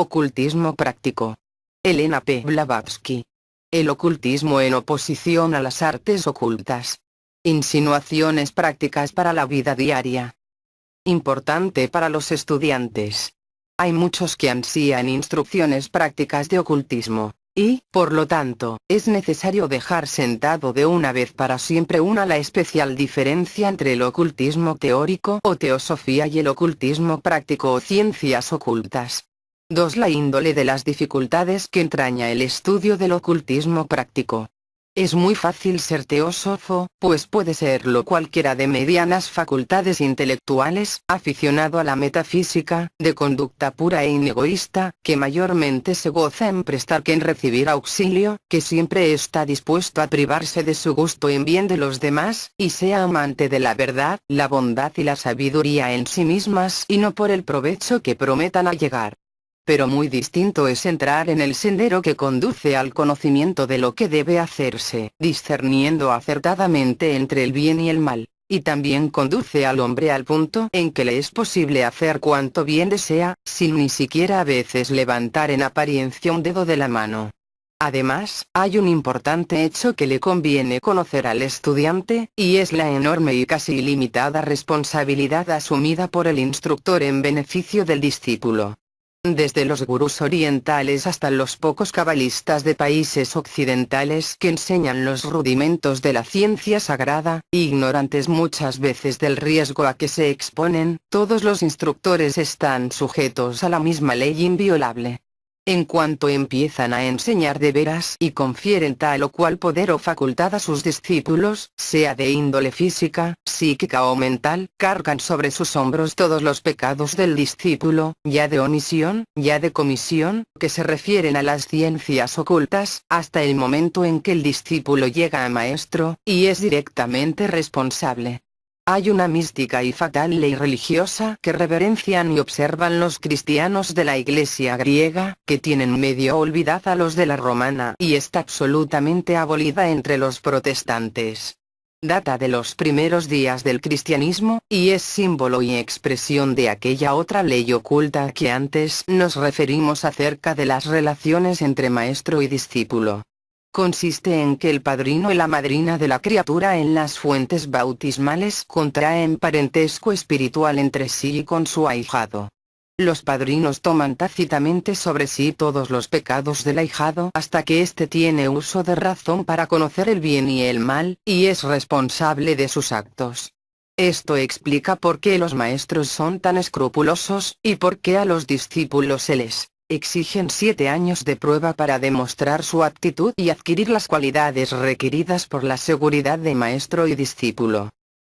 Ocultismo práctico. Elena P. Blavatsky. El ocultismo en oposición a las artes ocultas. Insinuaciones prácticas para la vida diaria. Importante para los estudiantes. Hay muchos que ansían instrucciones prácticas de ocultismo, y, por lo tanto, es necesario dejar sentado de una vez para siempre la especial diferencia entre el ocultismo teórico o teosofía y el ocultismo práctico o ciencias ocultas. 2. La índole de las dificultades que entraña el estudio del ocultismo práctico. Es muy fácil ser teósofo, pues puede serlo cualquiera de medianas facultades intelectuales, aficionado a la metafísica, de conducta pura e inegoísta, que mayormente se goza en prestar que en recibir auxilio, que siempre está dispuesto a privarse de su gusto en bien de los demás, y sea amante de la verdad, la bondad y la sabiduría en sí mismas y no por el provecho que prometan allegar. Pero muy distinto es entrar en el sendero que conduce al conocimiento de lo que debe hacerse, discerniendo acertadamente entre el bien y el mal, y también conduce al hombre al punto en que le es posible hacer cuanto bien desea, sin ni siquiera a veces levantar en apariencia un dedo de la mano. Además, hay un importante hecho que le conviene conocer al estudiante, y es la enorme y casi ilimitada responsabilidad asumida por el instructor en beneficio del discípulo. Desde los gurús orientales hasta los pocos cabalistas de países occidentales que enseñan los rudimentos de la ciencia sagrada, ignorantes muchas veces del riesgo a que se exponen, todos los instructores están sujetos a la misma ley inviolable. En cuanto empiezan a enseñar de veras y confieren tal o cual poder o facultad a sus discípulos, sea de índole física, psíquica o mental, cargan sobre sus hombros todos los pecados del discípulo, ya de omisión, ya de comisión, que se refieren a las ciencias ocultas, hasta el momento en que el discípulo llega a maestro, y es directamente responsable. Hay una mística y fatal ley religiosa que reverencian y observan los cristianos de la Iglesia griega, que tienen medio olvidada a los de la romana y está absolutamente abolida entre los protestantes. Data de los primeros días del cristianismo, y es símbolo y expresión de aquella otra ley oculta a que antes nos referimos acerca de las relaciones entre maestro y discípulo. Consiste en que el padrino y la madrina de la criatura en las fuentes bautismales contraen parentesco espiritual entre sí y con su ahijado. Los padrinos toman tácitamente sobre sí todos los pecados del ahijado hasta que éste tiene uso de razón para conocer el bien y el mal, y es responsable de sus actos. Esto explica por qué los maestros son tan escrupulosos, y por qué a los discípulos se les exigen 7 años de prueba para demostrar su aptitud y adquirir las cualidades requeridas por la seguridad de maestro y discípulo.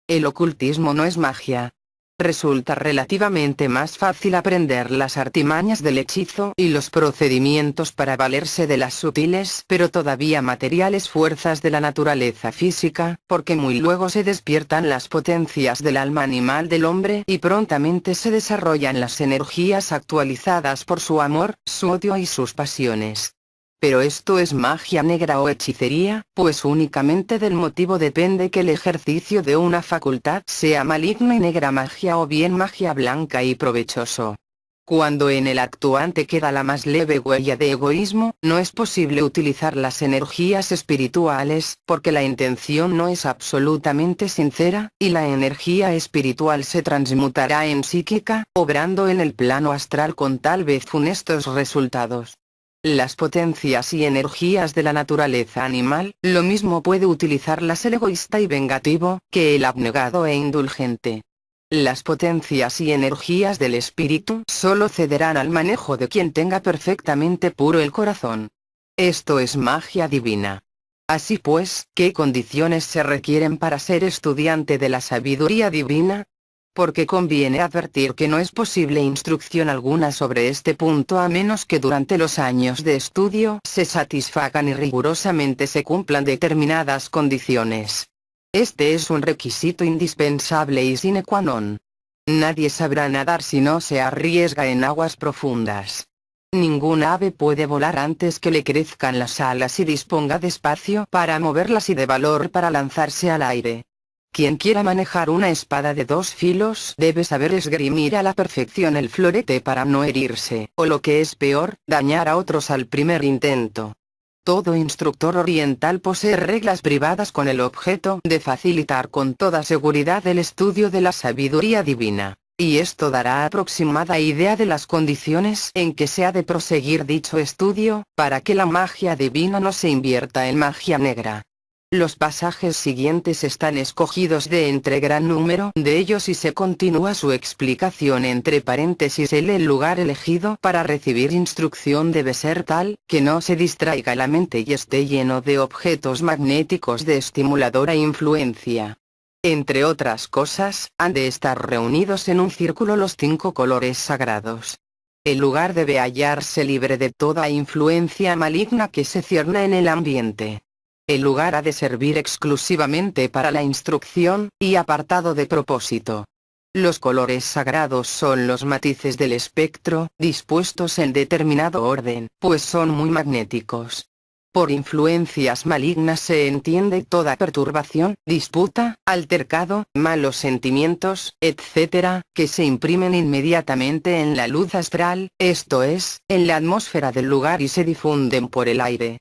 El ocultismo no es magia. Resulta relativamente más fácil aprender las artimañas del hechizo y los procedimientos para valerse de las sutiles pero todavía materiales fuerzas de la naturaleza física, porque muy luego se despiertan las potencias del alma animal del hombre y prontamente se desarrollan las energías actualizadas por su amor, su odio y sus pasiones. Pero esto es magia negra o hechicería, pues únicamente del motivo depende que el ejercicio de una facultad sea maligno y negra magia o bien magia blanca y provechoso. Cuando en el actuante queda la más leve huella de egoísmo, no es posible utilizar las energías espirituales, porque la intención no es absolutamente sincera, y la energía espiritual se transmutará en psíquica, obrando en el plano astral con tal vez funestos resultados. Las potencias y energías de la naturaleza animal, lo mismo puede utilizarlas el egoísta y vengativo, que el abnegado e indulgente. Las potencias y energías del espíritu solo cederán al manejo de quien tenga perfectamente puro el corazón. Esto es magia divina. Así pues, ¿qué condiciones se requieren para ser estudiante de la sabiduría divina? Porque conviene advertir que no es posible instrucción alguna sobre este punto a menos que durante los años de estudio se satisfagan y rigurosamente se cumplan determinadas condiciones. Este es un requisito indispensable y sine qua non. Nadie sabrá nadar si no se arriesga en aguas profundas. Ningún ave puede volar antes que le crezcan las alas y disponga de espacio para moverlas y de valor para lanzarse al aire. Quien quiera manejar una espada de 2 filos debe saber esgrimir a la perfección el florete para no herirse, o lo que es peor, dañar a otros al primer intento. Todo instructor oriental posee reglas privadas con el objeto de facilitar con toda seguridad el estudio de la sabiduría divina, y esto dará aproximada idea de las condiciones en que se ha de proseguir dicho estudio, para que la magia divina no se invierta en magia negra. Los pasajes siguientes están escogidos de entre gran número de ellos y se continúa su explicación entre paréntesis. El lugar elegido para recibir instrucción debe ser tal, que no se distraiga la mente y esté lleno de objetos magnéticos de estimuladora influencia. Entre otras cosas, han de estar reunidos en un círculo los 5 colores sagrados. El lugar debe hallarse libre de toda influencia maligna que se cierne en el ambiente. El lugar ha de servir exclusivamente para la instrucción, y apartado de propósito. Los colores sagrados son los matices del espectro, dispuestos en determinado orden, pues son muy magnéticos. Por influencias malignas se entiende toda perturbación, disputa, altercado, malos sentimientos, etc., que se imprimen inmediatamente en la luz astral, esto es, en la atmósfera del lugar y se difunden por el aire.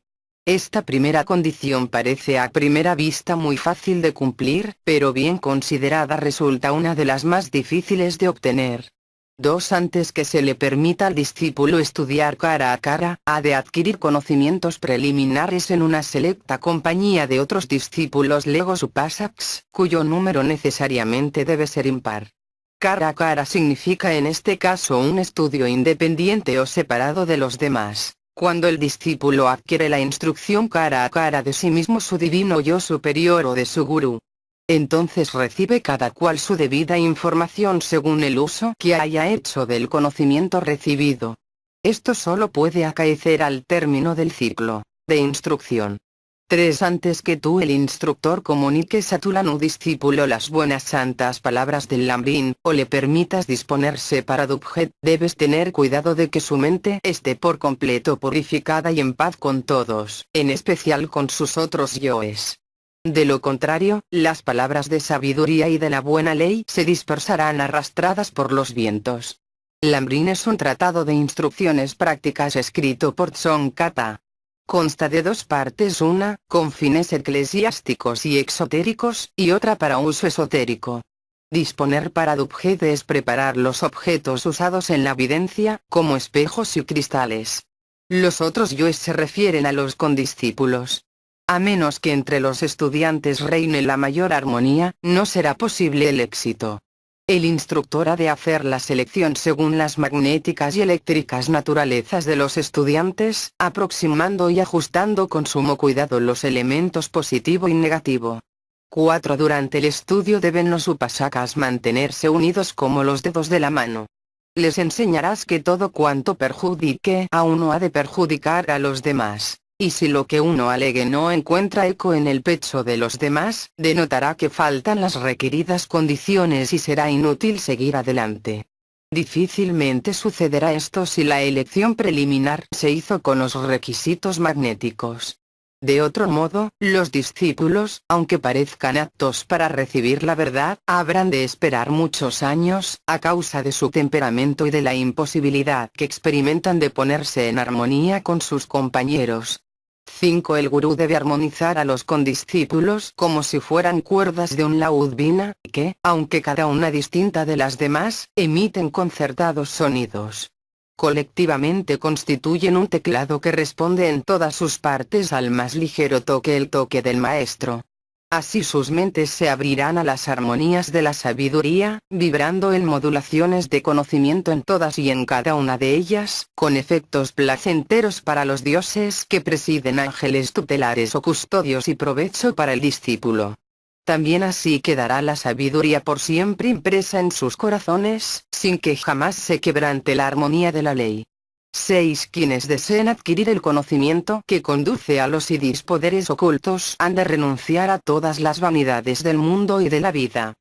Esta primera condición parece a primera vista muy fácil de cumplir, pero bien considerada resulta una de las más difíciles de obtener. 2. Antes que se le permita al discípulo estudiar cara a cara, ha de adquirir conocimientos preliminares en una selecta compañía de otros discípulos legos upasaks, cuyo número necesariamente debe ser impar. Cara a cara significa en este caso un estudio independiente o separado de los demás. Cuando el discípulo adquiere la instrucción cara a cara de sí mismo, su divino yo superior o de su gurú, entonces recibe cada cual su debida información según el uso que haya hecho del conocimiento recibido. Esto solo puede acaecer al término del ciclo de instrucción. 3. Antes que tú el instructor comuniques a tu lanu discípulo las buenas santas palabras del Lambrín, o le permitas disponerse para Dubjet, debes tener cuidado de que su mente esté por completo purificada y en paz con todos, en especial con sus otros yoes. De lo contrario, las palabras de sabiduría y de la buena ley se dispersarán arrastradas por los vientos. Lambrín es un tratado de instrucciones prácticas escrito por Tsongkhapa. Consta de 2 partes, una, con fines eclesiásticos y exotéricos, y otra para uso esotérico. Disponer para Dubjet es preparar los objetos usados en la videncia, como espejos y cristales. Los otros yoes se refieren a los condiscípulos. A menos que entre los estudiantes reine la mayor armonía, no será posible el éxito. El instructor ha de hacer la selección según las magnéticas y eléctricas naturalezas de los estudiantes, aproximando y ajustando con sumo cuidado los elementos positivo y negativo. 4. Durante el estudio deben los upasakas mantenerse unidos como los dedos de la mano. Les enseñarás que todo cuanto perjudique a uno ha de perjudicar a los demás. Y si lo que uno alegue no encuentra eco en el pecho de los demás, denotará que faltan las requeridas condiciones y será inútil seguir adelante. Difícilmente sucederá esto si la elección preliminar se hizo con los requisitos magnéticos. De otro modo, los discípulos, aunque parezcan aptos para recibir la verdad, habrán de esperar muchos años, a causa de su temperamento y de la imposibilidad que experimentan de ponerse en armonía con sus compañeros. 5. El gurú debe armonizar a los condiscípulos como si fueran cuerdas de un laúd vina, que, aunque cada una distinta de las demás, emiten concertados sonidos. Colectivamente constituyen un teclado que responde en todas sus partes al más ligero toque, el toque del maestro. Así sus mentes se abrirán a las armonías de la sabiduría, vibrando en modulaciones de conocimiento en todas y en cada una de ellas, con efectos placenteros para los dioses que presiden, ángeles tutelares o custodios, y provecho para el discípulo. También así quedará la sabiduría por siempre impresa en sus corazones, sin que jamás se quebrante la armonía de la ley. 6. Quienes deseen adquirir el conocimiento que conduce a los siddhis, poderes ocultos, han de renunciar a todas las vanidades del mundo y de la vida.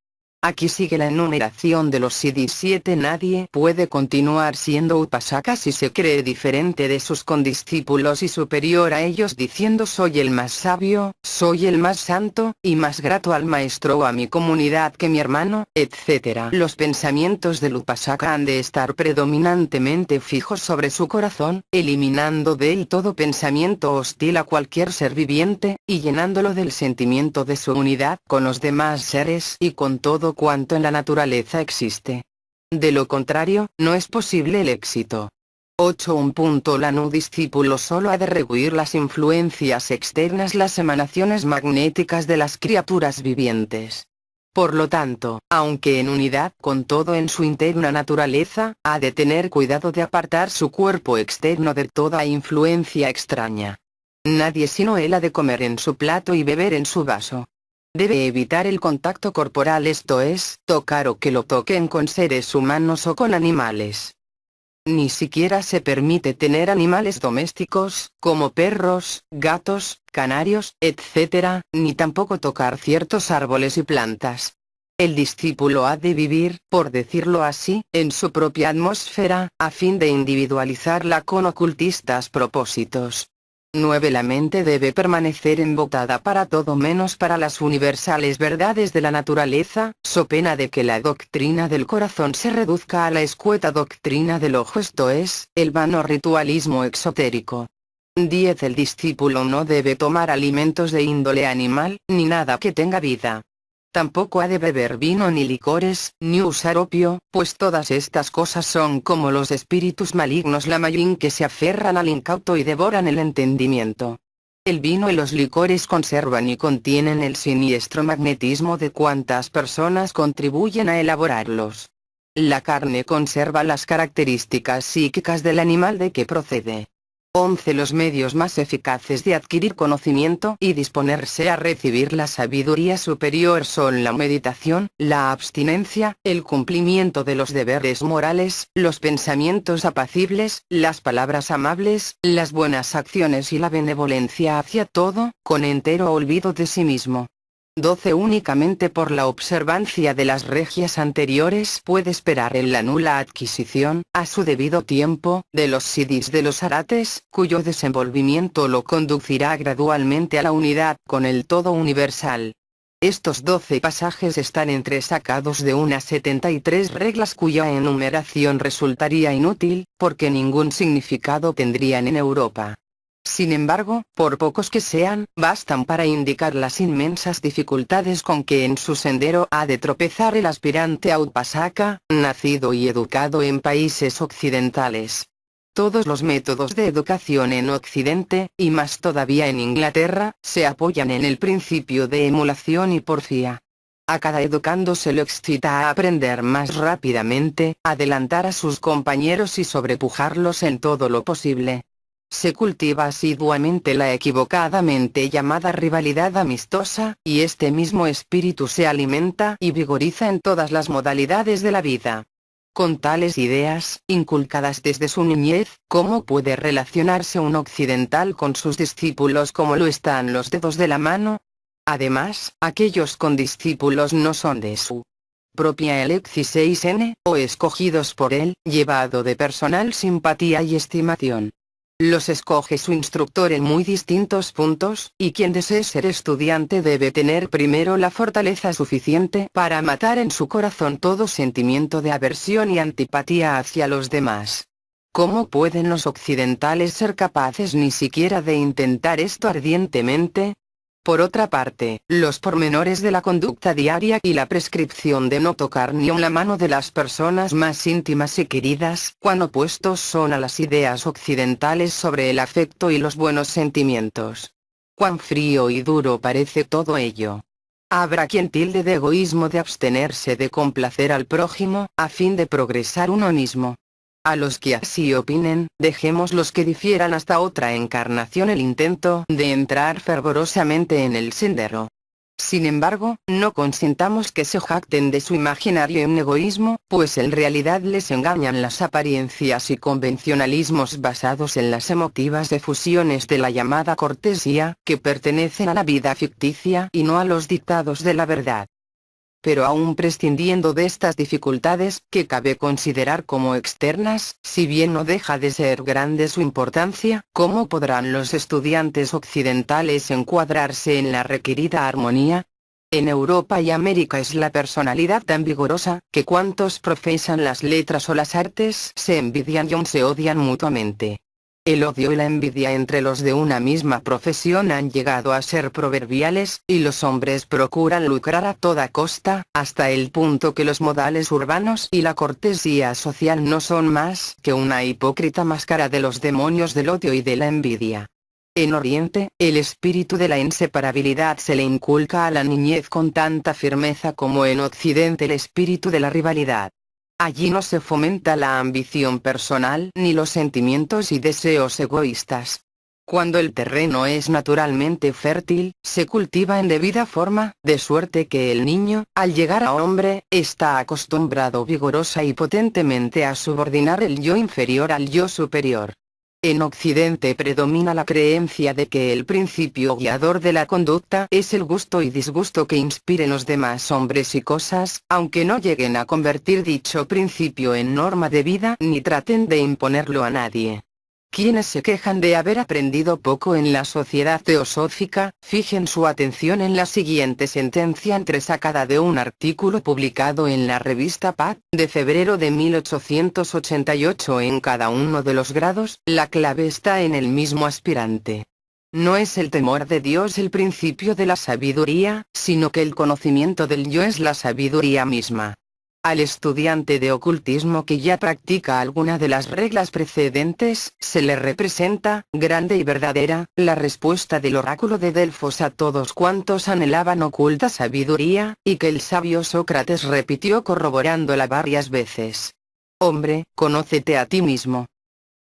Aquí sigue la enumeración de los siddhis 7. Nadie puede continuar siendo upasaka si se cree diferente de sus condiscípulos y superior a ellos diciendo soy el más sabio, soy el más santo, y más grato al maestro o a mi comunidad que mi hermano, etc. Los pensamientos del upasaka han de estar predominantemente fijos sobre su corazón, eliminando de él todo pensamiento hostil a cualquier ser viviente, y llenándolo del sentimiento de su unidad con los demás seres y con todo cuanto en la naturaleza existe. De lo contrario, no es posible el éxito. 8. Un punto. Un discípulo solo ha de rehuir las influencias externas, las emanaciones magnéticas de las criaturas vivientes. Por lo tanto, aunque en unidad con todo en su interna naturaleza, ha de tener cuidado de apartar su cuerpo externo de toda influencia extraña. Nadie sino él ha de comer en su plato y beber en su vaso. Debe evitar el contacto corporal, esto es, tocar o que lo toquen con seres humanos o con animales. Ni siquiera se permite tener animales domésticos, como perros, gatos, canarios, etc., ni tampoco tocar ciertos árboles y plantas. El discípulo ha de vivir, por decirlo así, en su propia atmósfera, a fin de individualizarla con ocultistas propósitos. 9. La mente debe permanecer embotada para todo menos para las universales verdades de la naturaleza, so pena de que la doctrina del corazón se reduzca a la escueta doctrina del ojo, esto es, el vano ritualismo exotérico. 10. El discípulo no debe tomar alimentos de índole animal, ni nada que tenga vida. Tampoco ha de beber vino ni licores, ni usar opio, pues todas estas cosas son como los espíritus malignos Lamayin que se aferran al incauto y devoran el entendimiento. El vino y los licores conservan y contienen el siniestro magnetismo de cuantas personas contribuyen a elaborarlos. La carne conserva las características psíquicas del animal de que procede. 11. Los medios más eficaces de adquirir conocimiento y disponerse a recibir la sabiduría superior son la meditación, la abstinencia, el cumplimiento de los deberes morales, los pensamientos apacibles, las palabras amables, las buenas acciones y la benevolencia hacia todo, con entero olvido de sí mismo. 12. Únicamente por la observancia de las regias anteriores puede esperar en la nula adquisición, a su debido tiempo, de los siddhis de los arates, cuyo desenvolvimiento lo conducirá gradualmente a la unidad con el todo universal. Estos 12 pasajes están entresacados de unas 73 reglas cuya enumeración resultaría inútil, porque ningún significado tendrían en Europa. Sin embargo, por pocos que sean, bastan para indicar las inmensas dificultades con que en su sendero ha de tropezar el aspirante a upasaka, nacido y educado en países occidentales. Todos los métodos de educación en Occidente, y más todavía en Inglaterra, se apoyan en el principio de emulación y porfía. A cada educando se lo excita a aprender más rápidamente, adelantar a sus compañeros y sobrepujarlos en todo lo posible. Se cultiva asiduamente la equivocadamente llamada rivalidad amistosa, y este mismo espíritu se alimenta y vigoriza en todas las modalidades de la vida. Con tales ideas, inculcadas desde su niñez, ¿cómo puede relacionarse un occidental con sus discípulos como lo están los dedos de la mano? Además, aquellos condiscípulos no son de su propia elección, o escogidos por él, llevado de personal simpatía y estimación. Los escoge su instructor en muy distintos puntos, y quien desee ser estudiante debe tener primero la fortaleza suficiente para matar en su corazón todo sentimiento de aversión y antipatía hacia los demás. ¿Cómo pueden los occidentales ser capaces ni siquiera de intentar esto ardientemente? Por otra parte, los pormenores de la conducta diaria y la prescripción de no tocar ni aun la mano de las personas más íntimas y queridas, cuán opuestos son a las ideas occidentales sobre el afecto y los buenos sentimientos. Cuán frío y duro parece todo ello. Habrá quien tilde de egoísmo de abstenerse de complacer al prójimo, a fin de progresar uno mismo. A los que así opinen, dejemos los que difieran hasta otra encarnación el intento de entrar fervorosamente en el sendero. Sin embargo, no consintamos que se jacten de su imaginario egoísmo, pues en realidad les engañan las apariencias y convencionalismos basados en las emotivas efusiones de la llamada cortesía, que pertenecen a la vida ficticia y no a los dictados de la verdad. pero aún prescindiendo de estas dificultades, que cabe considerar como externas, si bien no deja de ser grande su importancia, ¿cómo podrán los estudiantes occidentales encuadrarse en la requerida armonía? En Europa y América es la personalidad tan vigorosa, que cuantos profesan las letras o las artes se envidian y aún se odian mutuamente. El odio y la envidia entre los de una misma profesión han llegado a ser proverbiales, y los hombres procuran lucrar a toda costa, hasta el punto que los modales urbanos y la cortesía social no son más que una hipócrita máscara de los demonios del odio y de la envidia. En Oriente, el espíritu de la inseparabilidad se le inculca a la niñez con tanta firmeza como en Occidente el espíritu de la rivalidad. Allí no se fomenta la ambición personal ni los sentimientos y deseos egoístas. Cuando el terreno es naturalmente fértil, se cultiva en debida forma, de suerte que el niño, al llegar a hombre, está acostumbrado vigorosa y potentemente a subordinar el yo inferior al yo superior. En Occidente predomina la creencia de que el principio guiador de la conducta es el gusto y disgusto que inspiren los demás hombres y cosas, aunque no lleguen a convertir dicho principio en norma de vida ni traten de imponerlo a nadie. Quienes se quejan de haber aprendido poco en la sociedad teosófica, fijen su atención en la siguiente sentencia entresacada de un artículo publicado en la revista Paz, de febrero de 1888. En cada uno de los grados, la clave está en el mismo aspirante. No es el temor de Dios el principio de la sabiduría, sino que el conocimiento del yo es la sabiduría misma. Al estudiante de ocultismo que ya practica alguna de las reglas precedentes, se le representa, grande y verdadera, la respuesta del oráculo de Delfos a todos cuantos anhelaban oculta sabiduría, y que el sabio Sócrates repitió corroborándola varias veces. Hombre, conócete a ti mismo.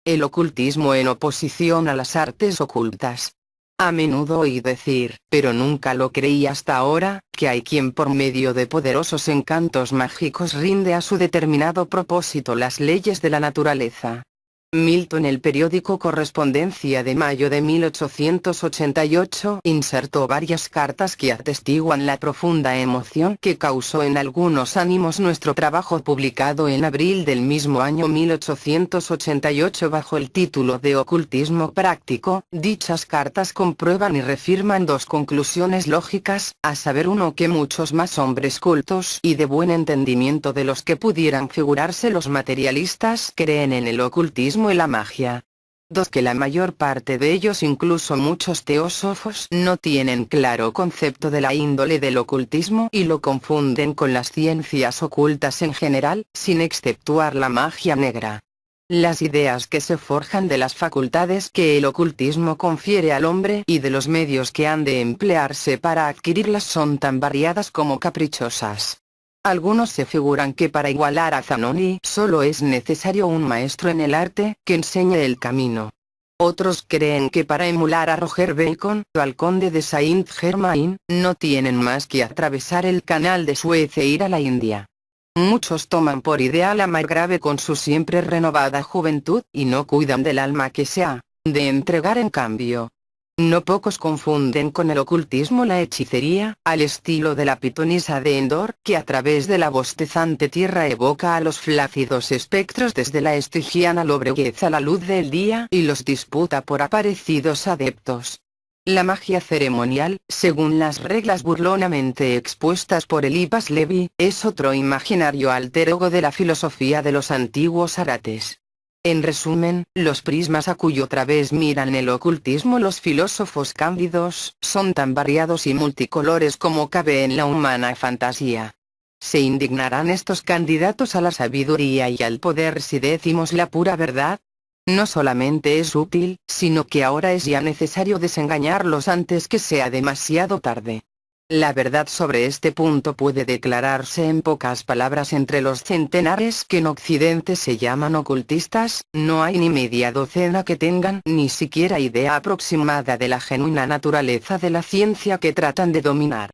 El ocultismo en oposición a las artes ocultas. A menudo oí decir, pero nunca lo creí hasta ahora, que hay quien por medio de poderosos encantos mágicos rinde a su determinado propósito las leyes de la naturaleza. Milton, en el periódico Correspondencia de mayo de 1888, insertó varias cartas que atestiguan la profunda emoción que causó en algunos ánimos nuestro trabajo publicado en abril del mismo año 1888 bajo el título de Ocultismo Práctico. Dichas cartas comprueban y refirman dos conclusiones lógicas, a saber, uno, que muchos más hombres cultos y de buen entendimiento de los que pudieran figurarse los materialistas creen en el ocultismo y la magia. 2. Que la mayor parte de ellos, incluso muchos teósofos, no tienen claro concepto de la índole del ocultismo y lo confunden con las ciencias ocultas en general, sin exceptuar la magia negra. Las ideas que se forjan de las facultades que el ocultismo confiere al hombre y de los medios que han de emplearse para adquirirlas son tan variadas como caprichosas. Algunos se figuran que para igualar a Zanoni solo es necesario un maestro en el arte, que enseñe el camino. Otros creen que para emular a Roger Bacon o al conde de Saint-Germain, no tienen más que atravesar el canal de Suez e ir a la India. Muchos toman por ideal a Margrave con su siempre renovada juventud, y no cuidan del alma que se ha de entregar en cambio. No pocos confunden con el ocultismo la hechicería, al estilo de la pitonisa de Endor, que a través de la bostezante tierra evoca a los flácidos espectros desde la estigiana lobreguez a la luz del día y los disputa por aparecidos adeptos. La magia ceremonial, según las reglas burlonamente expuestas por Eliphas Levi, es otro imaginario alter ego de la filosofía de los antiguos arates. En resumen, los prismas a cuyo través miran el ocultismo los filósofos cándidos, son tan variados y multicolores como cabe en la humana fantasía. ¿Se indignarán estos candidatos a la sabiduría y al poder si decimos la pura verdad? No solamente es útil, sino que ahora es ya necesario desengañarlos antes que sea demasiado tarde. La verdad sobre este punto puede declararse en pocas palabras: entre los centenares que en Occidente se llaman ocultistas, no hay ni media docena que tengan ni siquiera idea aproximada de la genuina naturaleza de la ciencia que tratan de dominar.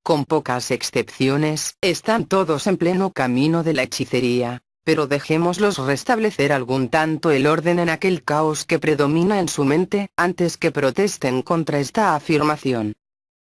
Con pocas excepciones, están todos en pleno camino de la hechicería, pero dejémoslos restablecer algún tanto el orden en aquel caos que predomina en su mente, antes que protesten contra esta afirmación.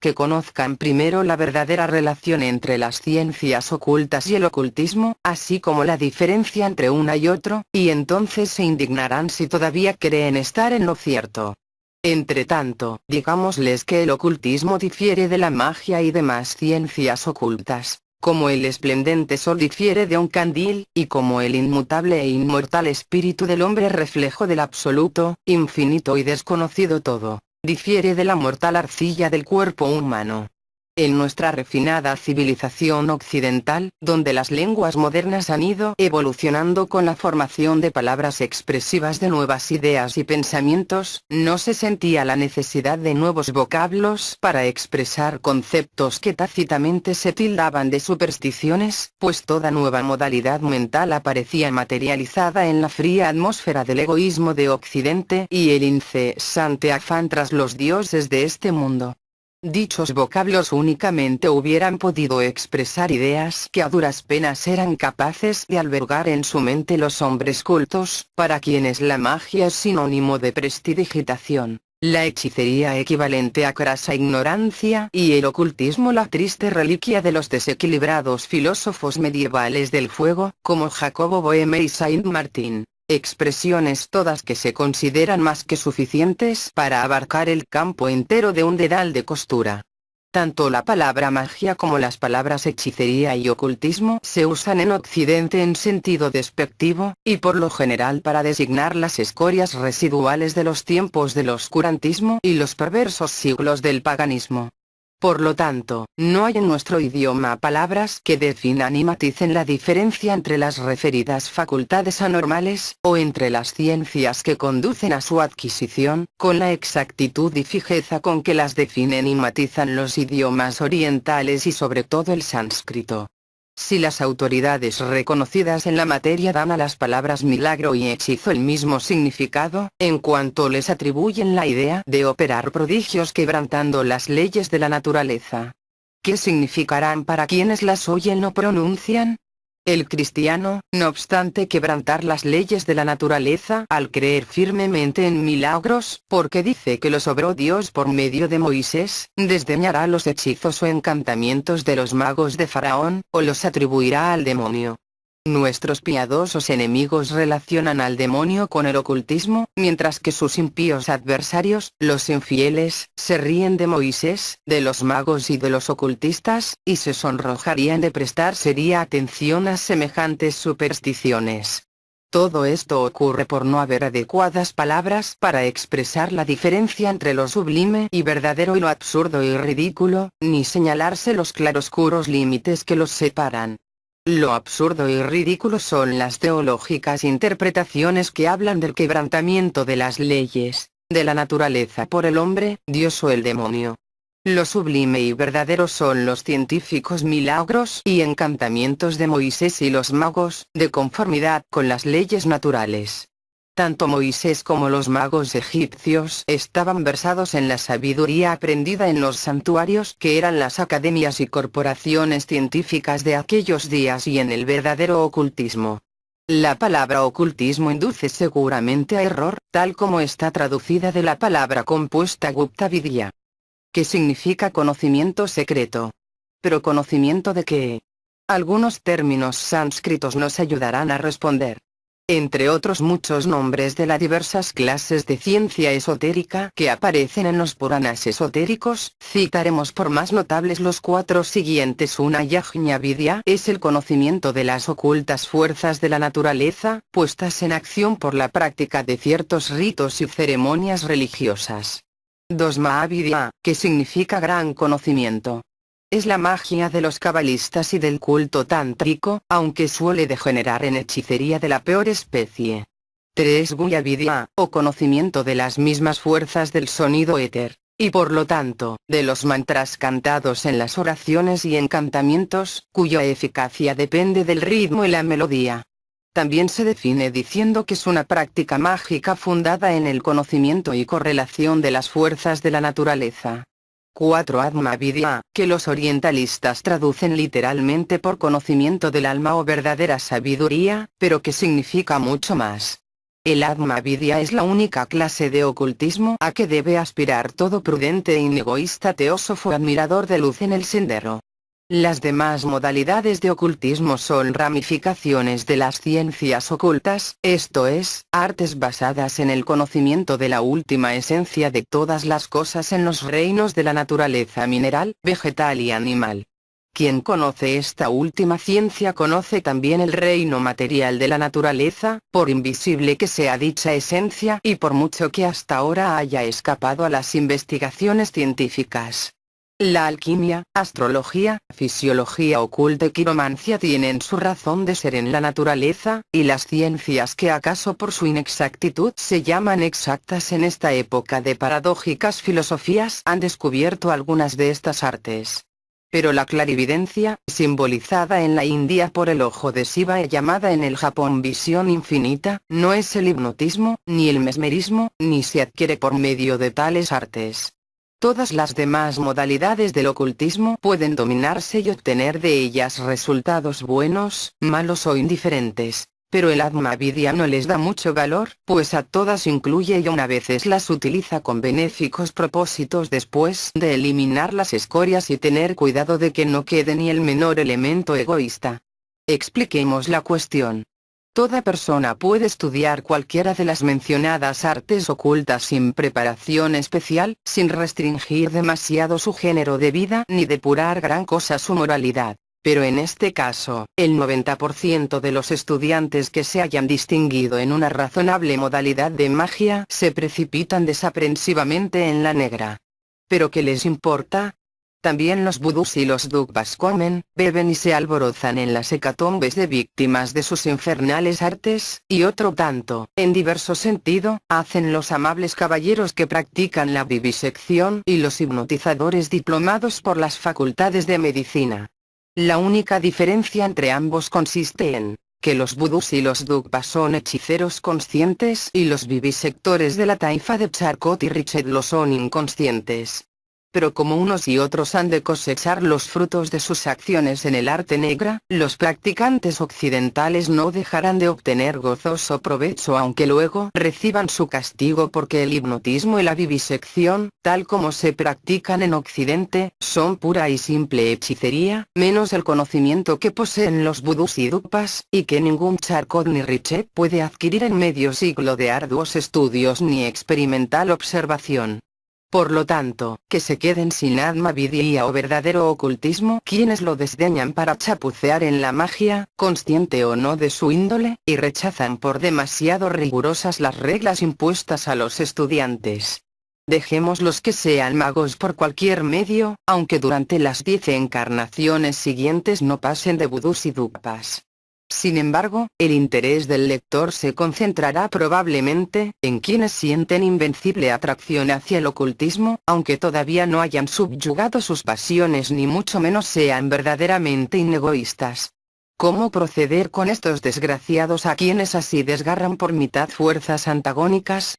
que conozcan primero la verdadera relación entre las ciencias ocultas y el ocultismo, así como la diferencia entre una y otro, y entonces se indignarán si todavía creen estar en lo cierto. Entretanto, digámosles que el ocultismo difiere de la magia y demás ciencias ocultas, como el esplendente sol difiere de un candil, y como el inmutable e inmortal espíritu del hombre reflejo del absoluto, infinito y desconocido todo, difiere de la mortal arcilla del cuerpo humano. En nuestra refinada civilización occidental, donde las lenguas modernas han ido evolucionando con la formación de palabras expresivas de nuevas ideas y pensamientos, no se sentía la necesidad de nuevos vocablos para expresar conceptos que tácitamente se tildaban de supersticiones, pues toda nueva modalidad mental aparecía materializada en la fría atmósfera del egoísmo de Occidente y el incesante afán tras los dioses de este mundo. Dichos vocablos únicamente hubieran podido expresar ideas que a duras penas eran capaces de albergar en su mente los hombres cultos, para quienes la magia es sinónimo de prestidigitación, la hechicería equivalente a crasa ignorancia y el ocultismo la triste reliquia de los desequilibrados filósofos medievales del fuego, como Jacobo Boehme y Saint-Martin. Expresiones todas que se consideran más que suficientes para abarcar el campo entero de un dedal de costura. Tanto la palabra magia como las palabras hechicería y ocultismo se usan en Occidente en sentido despectivo, y por lo general para designar las escorias residuales de los tiempos del oscurantismo y los perversos siglos del paganismo. Por lo tanto, no hay en nuestro idioma palabras que definan y maticen la diferencia entre las referidas facultades anormales, o entre las ciencias que conducen a su adquisición, con la exactitud y fijeza con que las definen y matizan los idiomas orientales y sobre todo el sánscrito. Si las autoridades reconocidas en la materia dan a las palabras milagro y hechizo el mismo significado, en cuanto les atribuyen la idea de operar prodigios quebrantando las leyes de la naturaleza, ¿qué significarán para quienes las oyen o pronuncian? El cristiano, no obstante quebrantar las leyes de la naturaleza al creer firmemente en milagros, porque dice que los obró Dios por medio de Moisés, desdeñará los hechizos o encantamientos de los magos de Faraón, o los atribuirá al demonio. Nuestros piadosos enemigos relacionan al demonio con el ocultismo, mientras que sus impíos adversarios, los infieles, se ríen de Moisés, de los magos y de los ocultistas, y se sonrojarían de prestar seria atención a semejantes supersticiones. Todo esto ocurre por no haber adecuadas palabras para expresar la diferencia entre lo sublime y verdadero y lo absurdo y ridículo, ni señalarse los claroscuros límites que los separan. Lo absurdo y ridículo son las teológicas interpretaciones que hablan del quebrantamiento de las leyes de la naturaleza por el hombre, Dios o el demonio. Lo sublime y verdadero son los científicos milagros y encantamientos de Moisés y los magos, de conformidad con las leyes naturales. Tanto Moisés como los magos egipcios estaban versados en la sabiduría aprendida en los santuarios que eran las academias y corporaciones científicas de aquellos días y en el verdadero ocultismo. La palabra ocultismo induce seguramente a error, tal como está traducida de la palabra compuesta Gupta Vidya, que significa conocimiento secreto. ¿Pero conocimiento de qué? Algunos términos sánscritos nos ayudarán a responder. Entre otros muchos nombres de las diversas clases de ciencia esotérica que aparecen en los Puranas esotéricos, citaremos por más notables los 4 siguientes. Una Yajna Vidya es el conocimiento de las ocultas fuerzas de la naturaleza, puestas en acción por la práctica de ciertos ritos y ceremonias religiosas. 2 Mahavidya, que significa gran conocimiento. Es la magia de los cabalistas y del culto tántrico, aunque suele degenerar en hechicería de la peor especie. 3 Guhya Vidya, o conocimiento de las mismas fuerzas del sonido éter, y por lo tanto, de los mantras cantados en las oraciones y encantamientos, cuya eficacia depende del ritmo y la melodía. También se define diciendo que es una práctica mágica fundada en el conocimiento y correlación de las fuerzas de la naturaleza. 4 Atma Vidya, que los orientalistas traducen literalmente por conocimiento del alma o verdadera sabiduría, pero que significa mucho más. El Atma Vidya es la única clase de ocultismo a que debe aspirar todo prudente e inegoísta teósofo admirador de luz en el sendero. Las demás modalidades de ocultismo son ramificaciones de las ciencias ocultas, esto es, artes basadas en el conocimiento de la última esencia de todas las cosas en los reinos de la naturaleza mineral, vegetal y animal. Quien conoce esta última ciencia conoce también el reino material de la naturaleza, por invisible que sea dicha esencia y por mucho que hasta ahora haya escapado a las investigaciones científicas. La alquimia, astrología, fisiología oculta y quiromancia tienen su razón de ser en la naturaleza, y las ciencias que acaso por su inexactitud se llaman exactas en esta época de paradójicas filosofías han descubierto algunas de estas artes. Pero la clarividencia, simbolizada en la India por el ojo de Shiva y llamada en el Japón visión infinita, no es el hipnotismo, ni el mesmerismo, ni se adquiere por medio de tales artes. Todas las demás modalidades del ocultismo pueden dominarse y obtener de ellas resultados buenos, malos o indiferentes, pero el Atma Vidya no les da mucho valor, pues a todas incluye y aun a veces las utiliza con benéficos propósitos después de eliminar las escorias y tener cuidado de que no quede ni el menor elemento egoísta. Expliquemos la cuestión. Toda persona puede estudiar cualquiera de las mencionadas artes ocultas sin preparación especial, sin restringir demasiado su género de vida ni depurar gran cosa su moralidad. Pero en este caso, el 90% de los estudiantes que se hayan distinguido en una razonable modalidad de magia se precipitan desaprensivamente en la negra. ¿Pero qué les importa? También los vudús y los dugpas comen, beben y se alborozan en las hecatombes de víctimas de sus infernales artes, y otro tanto, en diverso sentido, hacen los amables caballeros que practican la vivisección y los hipnotizadores diplomados por las facultades de medicina. La única diferencia entre ambos consiste en que los vudús y los dugpas son hechiceros conscientes y los vivisectores de la taifa de Charcot y Richet lo son inconscientes. Pero como unos y otros han de cosechar los frutos de sus acciones en el arte negra, los practicantes occidentales no dejarán de obtener gozoso provecho aunque luego reciban su castigo porque el hipnotismo y la vivisección, tal como se practican en Occidente, son pura y simple hechicería, menos el conocimiento que poseen los vudús y dugpas, y que ningún Charcot ni Richet puede adquirir en medio siglo de arduos estudios ni experimental observación. Por lo tanto, que se queden sin Atma Vidya o verdadero ocultismo quienes lo desdeñan para chapucear en la magia, consciente o no de su índole, y rechazan por demasiado rigurosas las reglas impuestas a los estudiantes. Dejémoslos que sean magos por cualquier medio, aunque durante las 10 encarnaciones siguientes no pasen de vudús y dugpas. Sin embargo, el interés del lector se concentrará probablemente en quienes sienten invencible atracción hacia el ocultismo, aunque todavía no hayan subyugado sus pasiones ni mucho menos sean verdaderamente inegoístas. ¿Cómo proceder con estos desgraciados a quienes así desgarran por mitad fuerzas antagónicas?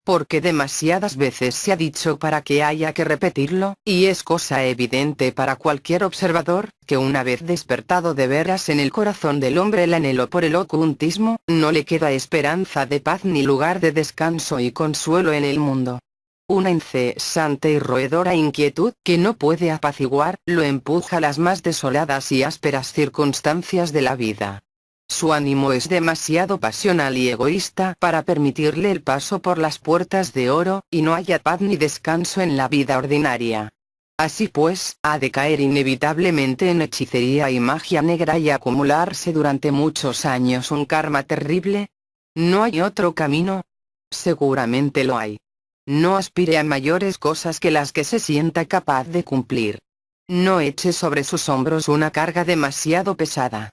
Porque demasiadas veces se ha dicho para que haya que repetirlo, y es cosa evidente para cualquier observador, que una vez despertado de veras en el corazón del hombre el anhelo por el ocultismo, no le queda esperanza de paz ni lugar de descanso y consuelo en el mundo. Una incesante y roedora inquietud que no puede apaciguar, lo empuja a las más desoladas y ásperas circunstancias de la vida. Su ánimo es demasiado pasional y egoísta para permitirle el paso por las puertas de oro, y no haya paz ni descanso en la vida ordinaria. Así pues, ha de caer inevitablemente en hechicería y magia negra y acumularse durante muchos años un karma terrible. ¿No hay otro camino? Seguramente lo hay. No aspire a mayores cosas que las que se sienta capaz de cumplir. No eche sobre sus hombros una carga demasiado pesada.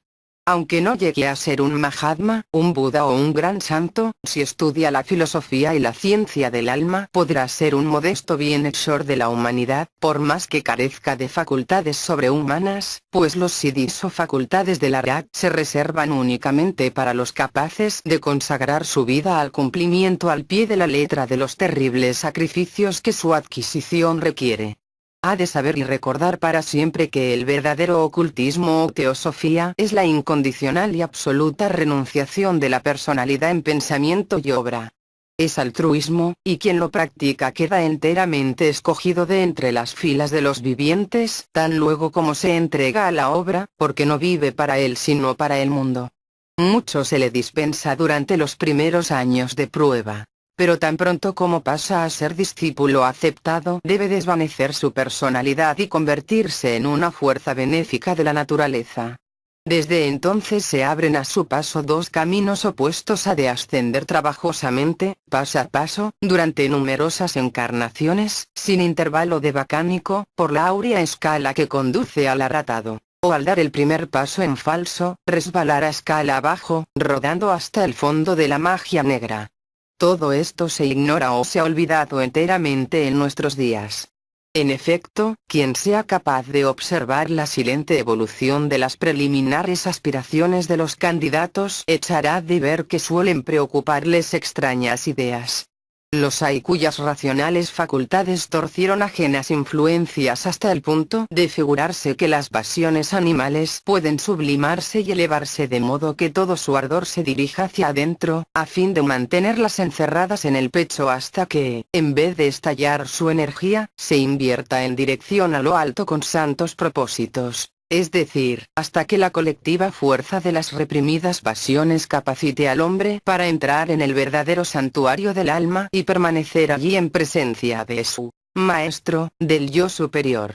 Aunque no llegue a ser un Mahatma, un Buda o un gran santo, si estudia la filosofía y la ciencia del alma podrá ser un modesto bienhechor de la humanidad, por más que carezca de facultades sobrehumanas, pues los siddhis o facultades del Arhat se reservan únicamente para los capaces de consagrar su vida al cumplimiento al pie de la letra de los terribles sacrificios que su adquisición requiere. Ha de saber y recordar para siempre que el verdadero ocultismo o teosofía es la incondicional y absoluta renunciación de la personalidad en pensamiento y obra. Es altruismo, y quien lo practica queda enteramente escogido de entre las filas de los vivientes, tan luego como se entrega a la obra, porque no vive para él sino para el mundo. Mucho se le dispensa durante los primeros años de prueba, pero tan pronto como pasa a ser discípulo aceptado debe desvanecer su personalidad y convertirse en una fuerza benéfica de la naturaleza. Desde entonces se abren a su paso dos caminos opuestos: a de ascender trabajosamente, paso a paso, durante numerosas encarnaciones, sin intervalo de bacánico, por la áurea escala que conduce al aratado, o al dar el primer paso en falso, resbalar a escala abajo, rodando hasta el fondo de la magia negra. Todo esto se ignora o se ha olvidado enteramente en nuestros días. En efecto, quien sea capaz de observar la silente evolución de las preliminares aspiraciones de los candidatos echará de ver que suelen preocuparles extrañas ideas. Los hay cuyas racionales facultades torcieron ajenas influencias hasta el punto de figurarse que las pasiones animales pueden sublimarse y elevarse de modo que todo su ardor se dirija hacia adentro, a fin de mantenerlas encerradas en el pecho hasta que, en vez de estallar su energía, se invierta en dirección a lo alto con santos propósitos. Es decir, hasta que la colectiva fuerza de las reprimidas pasiones capacite al hombre para entrar en el verdadero santuario del alma y permanecer allí en presencia de su maestro, del yo superior.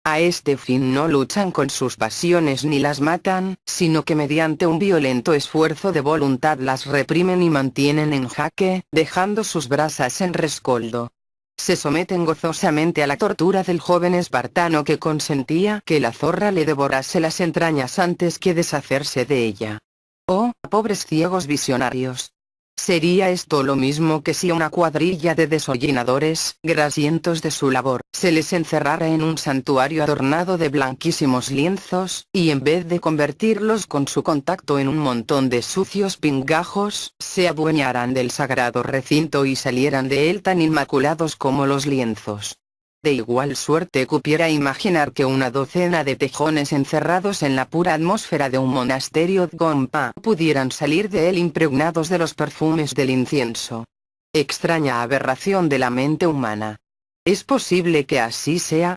A este fin no luchan con sus pasiones ni las matan, sino que mediante un violento esfuerzo de voluntad las reprimen y mantienen en jaque, dejando sus brasas en rescoldo. Se someten gozosamente a la tortura del joven espartano que consentía que la zorra le devorase las entrañas antes que deshacerse de ella. Oh, pobres ciegos visionarios. ¿Sería esto lo mismo que si una cuadrilla de desollinadores, grasientos de su labor, se les encerrara en un santuario adornado de blanquísimos lienzos, y en vez de convertirlos con su contacto en un montón de sucios pingajos, se adueñaran del sagrado recinto y salieran de él tan inmaculados como los lienzos? De igual suerte cupiera imaginar que una docena de tejones encerrados en la pura atmósfera de un monasterio Gompa pudieran salir de él impregnados de los perfumes del incienso. Extraña aberración de la mente humana. ¿Es posible que así sea?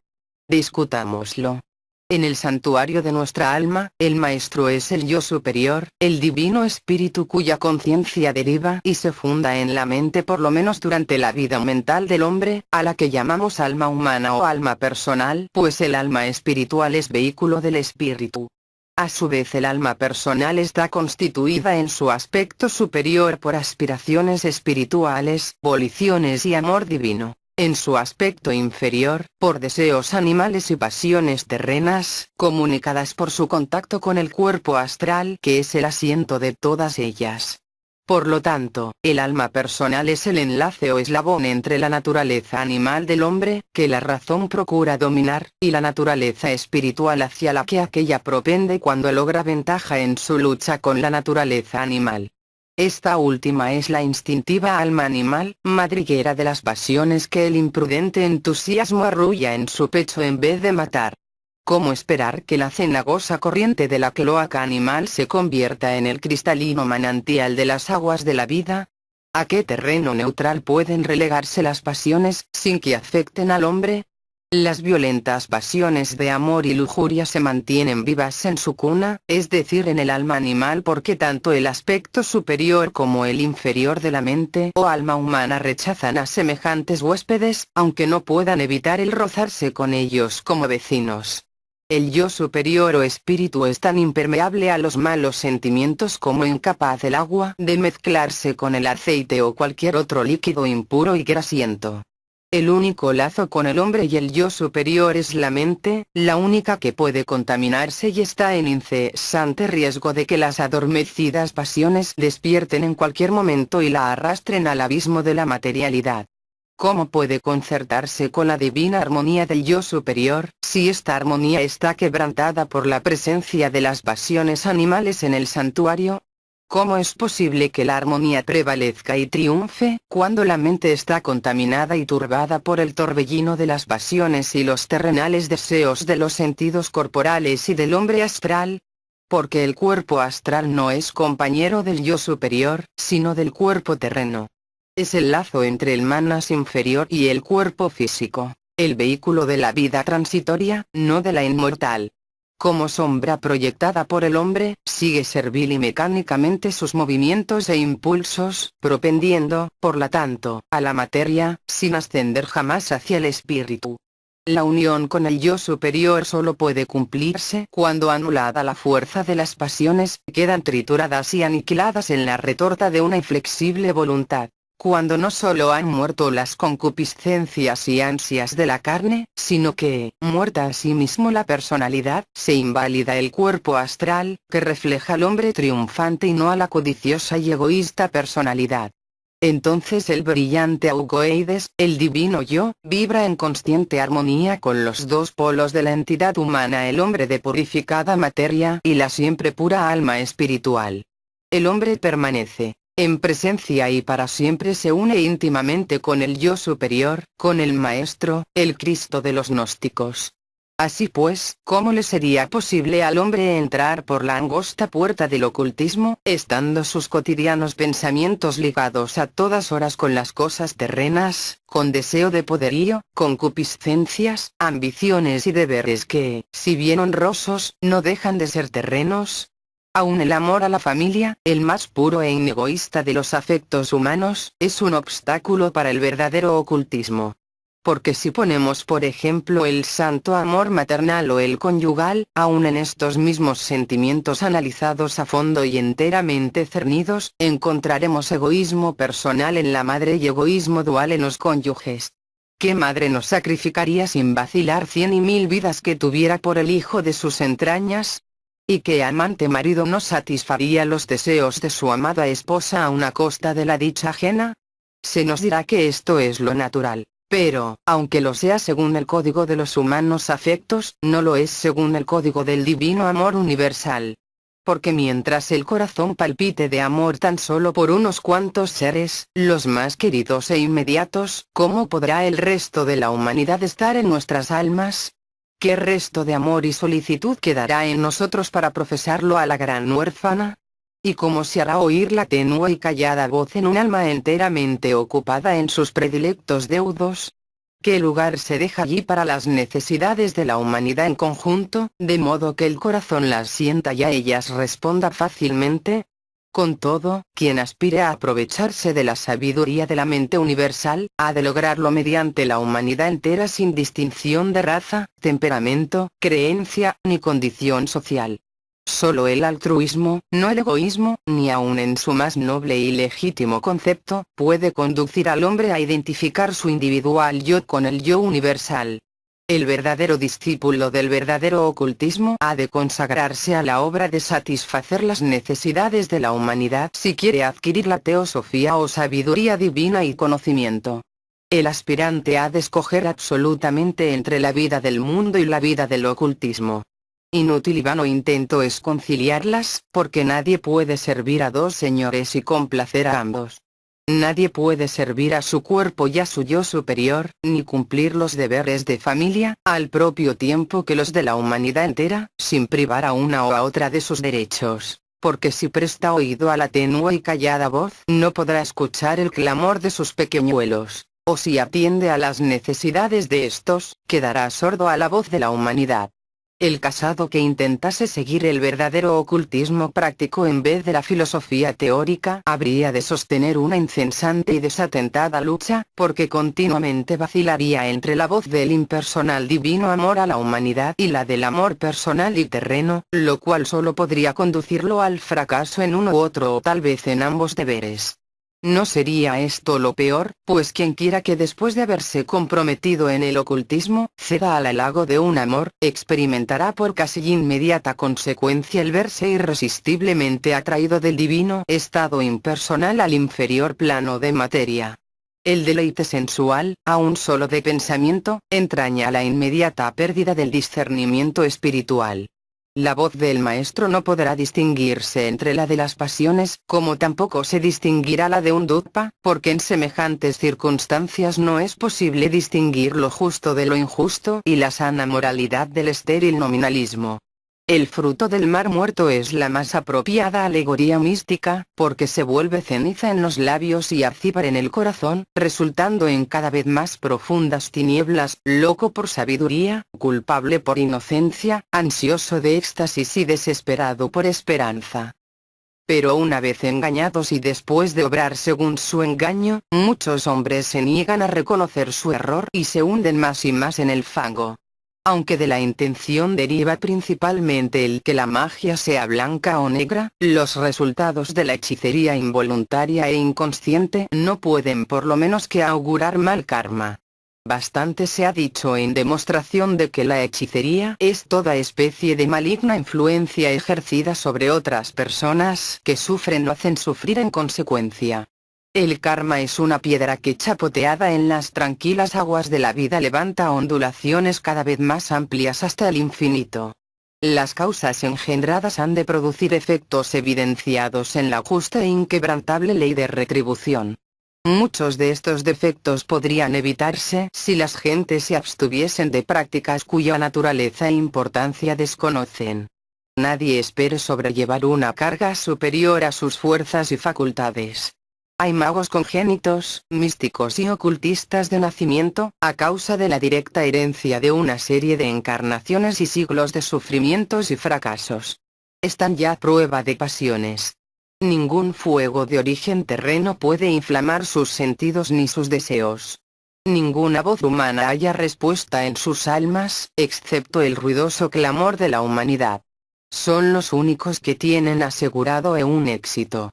Discutámoslo. En el santuario de nuestra alma, el maestro es el yo superior, el divino espíritu cuya conciencia deriva y se funda en la mente por lo menos durante la vida mental del hombre, a la que llamamos alma humana o alma personal, pues el alma espiritual es vehículo del espíritu. A su vez el alma personal está constituida en su aspecto superior por aspiraciones espirituales, voliciones y amor divino. En su aspecto inferior, por deseos animales y pasiones terrenas, comunicadas por su contacto con el cuerpo astral que es el asiento de todas ellas. Por lo tanto, el alma personal es el enlace o eslabón entre la naturaleza animal del hombre, que la razón procura dominar, y la naturaleza espiritual hacia la que aquella propende cuando logra ventaja en su lucha con la naturaleza animal. Esta última es la instintiva alma animal, madriguera de las pasiones que el imprudente entusiasmo arrulla en su pecho en vez de matar. ¿Cómo esperar que la cenagosa corriente de la cloaca animal se convierta en el cristalino manantial de las aguas de la vida? ¿A qué terreno neutral pueden relegarse las pasiones, sin que afecten al hombre? Las violentas pasiones de amor y lujuria se mantienen vivas en su cuna, es decir en el alma animal, porque tanto el aspecto superior como el inferior de la mente o alma humana rechazan a semejantes huéspedes, aunque no puedan evitar el rozarse con ellos como vecinos. El yo superior o espíritu es tan impermeable a los malos sentimientos como incapaz el agua de mezclarse con el aceite o cualquier otro líquido impuro y grasiento. El único lazo con el hombre y el yo superior es la mente, la única que puede contaminarse y está en incesante riesgo de que las adormecidas pasiones despierten en cualquier momento y la arrastren al abismo de la materialidad. ¿Cómo puede concertarse con la divina armonía del yo superior, si esta armonía está quebrantada por la presencia de las pasiones animales en el santuario? ¿Cómo es posible que la armonía prevalezca y triunfe, cuando la mente está contaminada y turbada por el torbellino de las pasiones y los terrenales deseos de los sentidos corporales y del hombre astral? Porque el cuerpo astral no es compañero del yo superior, sino del cuerpo terreno. Es el lazo entre el manas inferior y el cuerpo físico, el vehículo de la vida transitoria, no de la inmortal. Como sombra proyectada por el hombre, sigue servil y mecánicamente sus movimientos e impulsos, propendiendo, por lo tanto, a la materia, sin ascender jamás hacia el espíritu. La unión con el yo superior solo puede cumplirse cuando, anulada la fuerza de las pasiones, quedan trituradas y aniquiladas en la retorta de una inflexible voluntad. Cuando no solo han muerto las concupiscencias y ansias de la carne, sino que, muerta asimismo la personalidad, se invalida el cuerpo astral, que refleja al hombre triunfante y no a la codiciosa y egoísta personalidad. Entonces el brillante Augoeides, el divino yo, vibra en constante armonía con los dos polos de la entidad humana, el hombre de purificada materia y la siempre pura alma espiritual. El hombre permanece en presencia y para siempre se une íntimamente con el yo superior, con el Maestro, el Cristo de los gnósticos. Así pues, ¿cómo le sería posible al hombre entrar por la angosta puerta del ocultismo, estando sus cotidianos pensamientos ligados a todas horas con las cosas terrenas, con deseo de poderío, concupiscencias, ambiciones y deberes que, si bien honrosos, no dejan de ser terrenos? Aún el amor a la familia, el más puro e inegoísta de los afectos humanos, es un obstáculo para el verdadero ocultismo. Porque si ponemos por ejemplo el santo amor maternal o el conyugal, aún en estos mismos sentimientos analizados a fondo y enteramente cernidos, encontraremos egoísmo personal en la madre y egoísmo dual en los cónyuges. ¿Qué madre no sacrificaría sin vacilar 100 y 1000 vidas que tuviera por el hijo de sus entrañas? ¿Y qué amante marido no satisfaría los deseos de su amada esposa a una costa de la dicha ajena? Se nos dirá que esto es lo natural, pero, aunque lo sea según el código de los humanos afectos, no lo es según el código del divino amor universal. Porque mientras el corazón palpite de amor tan solo por unos cuantos seres, los más queridos e inmediatos, ¿cómo podrá el resto de la humanidad estar en nuestras almas? ¿Qué resto de amor y solicitud quedará en nosotros para profesarlo a la gran huérfana? ¿Y cómo se hará oír la tenue y callada voz en un alma enteramente ocupada en sus predilectos deudos? ¿Qué lugar se deja allí para las necesidades de la humanidad en conjunto, de modo que el corazón las sienta y a ellas responda fácilmente? Con todo, quien aspire a aprovecharse de la sabiduría de la mente universal, ha de lograrlo mediante la humanidad entera sin distinción de raza, temperamento, creencia, ni condición social. Solo el altruismo, no el egoísmo, ni aun en su más noble y legítimo concepto, puede conducir al hombre a identificar su individual yo con el yo universal. El verdadero discípulo del verdadero ocultismo ha de consagrarse a la obra de satisfacer las necesidades de la humanidad si quiere adquirir la teosofía o sabiduría divina y conocimiento. El aspirante ha de escoger absolutamente entre la vida del mundo y la vida del ocultismo. Inútil y vano intento es conciliarlas, porque nadie puede servir a dos señores y complacer a ambos. Nadie puede servir a su cuerpo y a su yo superior, ni cumplir los deberes de familia, al propio tiempo que los de la humanidad entera, sin privar a una o a otra de sus derechos, porque si presta oído a la tenue y callada voz, no podrá escuchar el clamor de sus pequeñuelos, o si atiende a las necesidades de estos, quedará sordo a la voz de la humanidad. El casado que intentase seguir el verdadero ocultismo práctico en vez de la filosofía teórica habría de sostener una incesante y desatentada lucha, porque continuamente vacilaría entre la voz del impersonal divino amor a la humanidad y la del amor personal y terreno, lo cual solo podría conducirlo al fracaso en uno u otro o tal vez en ambos deberes. ¿No sería esto lo peor? Pues quienquiera que después de haberse comprometido en el ocultismo, ceda al halago de un amor, experimentará por casi inmediata consecuencia el verse irresistiblemente atraído del divino estado impersonal al inferior plano de materia. El deleite sensual, aun solo de pensamiento, entraña la inmediata pérdida del discernimiento espiritual. La voz del maestro no podrá distinguirse entre la de las pasiones, como tampoco se distinguirá la de un dukpa, porque en semejantes circunstancias no es posible distinguir lo justo de lo injusto y la sana moralidad del estéril nominalismo. El fruto del mar muerto es la más apropiada alegoría mística, porque se vuelve ceniza en los labios y acíbar en el corazón, resultando en cada vez más profundas tinieblas, loco por sabiduría, culpable por inocencia, ansioso de éxtasis y desesperado por esperanza. Pero una vez engañados y después de obrar según su engaño, muchos hombres se niegan a reconocer su error y se hunden más y más en el fango. Aunque de la intención deriva principalmente el que la magia sea blanca o negra, los resultados de la hechicería involuntaria e inconsciente no pueden por lo menos que augurar mal karma. Bastante se ha dicho en demostración de que la hechicería es toda especie de maligna influencia ejercida sobre otras personas que sufren o hacen sufrir en consecuencia. El karma es una piedra que chapoteada en las tranquilas aguas de la vida levanta ondulaciones cada vez más amplias hasta el infinito. Las causas engendradas han de producir efectos evidenciados en la justa e inquebrantable ley de retribución. Muchos de estos defectos podrían evitarse si las gentes se abstuviesen de prácticas cuya naturaleza e importancia desconocen. Nadie espere sobrellevar una carga superior a sus fuerzas y facultades. Hay magos congénitos, místicos y ocultistas de nacimiento, a causa de la directa herencia de una serie de encarnaciones y siglos de sufrimientos y fracasos. Están ya a prueba de pasiones. Ningún fuego de origen terreno puede inflamar sus sentidos ni sus deseos. Ninguna voz humana halla respuesta en sus almas, excepto el ruidoso clamor de la humanidad. Son los únicos que tienen asegurado un éxito.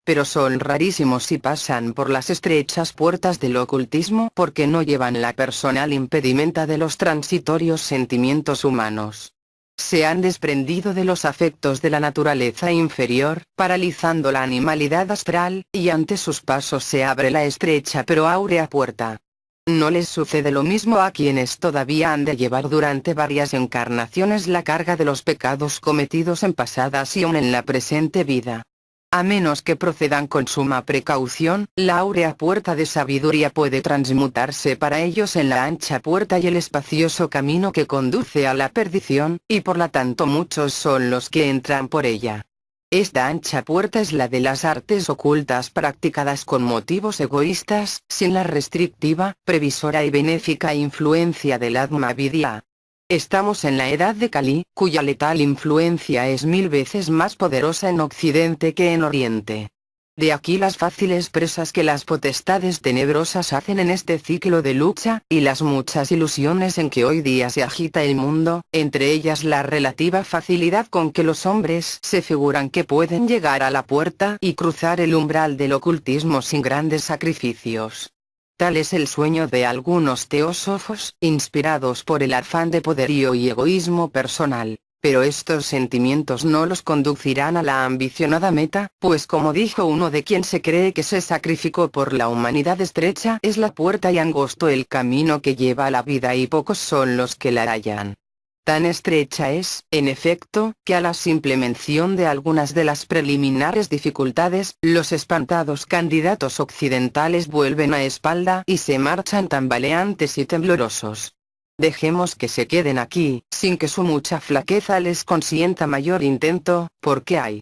Pero son rarísimos y pasan por las estrechas puertas del ocultismo porque no llevan la personal impedimenta de los transitorios sentimientos humanos. Se han desprendido de los afectos de la naturaleza inferior, paralizando la animalidad astral, y ante sus pasos se abre la estrecha pero áurea puerta. No les sucede lo mismo a quienes todavía han de llevar durante varias encarnaciones la carga de los pecados cometidos en pasadas y aún en la presente vida. A menos que procedan con suma precaución, la áurea puerta de sabiduría puede transmutarse para ellos en la ancha puerta y el espacioso camino que conduce a la perdición, y por lo tanto muchos son los que entran por ella. Esta ancha puerta es la de las artes ocultas practicadas con motivos egoístas, sin la restrictiva, previsora y benéfica influencia del Atma Vidya. Estamos en la edad de Kali, cuya letal influencia es 1000 veces más poderosa en Occidente que en Oriente. De aquí las fáciles presas que las potestades tenebrosas hacen en este ciclo de lucha, y las muchas ilusiones en que hoy día se agita el mundo, entre ellas la relativa facilidad con que los hombres se figuran que pueden llegar a la puerta y cruzar el umbral del ocultismo sin grandes sacrificios. Tal es el sueño de algunos teósofos, inspirados por el afán de poderío y egoísmo personal, pero estos sentimientos no los conducirán a la ambicionada meta, pues como dijo uno de quien se cree que se sacrificó por la humanidad, estrecha es la puerta y angosto el camino que lleva a la vida y pocos son los que la hallan. Tan estrecha es, en efecto, que a la simple mención de algunas de las preliminares dificultades, los espantados candidatos occidentales vuelven a espalda y se marchan tambaleantes y temblorosos. Dejemos que se queden aquí, sin que su mucha flaqueza les consienta mayor intento, porque hay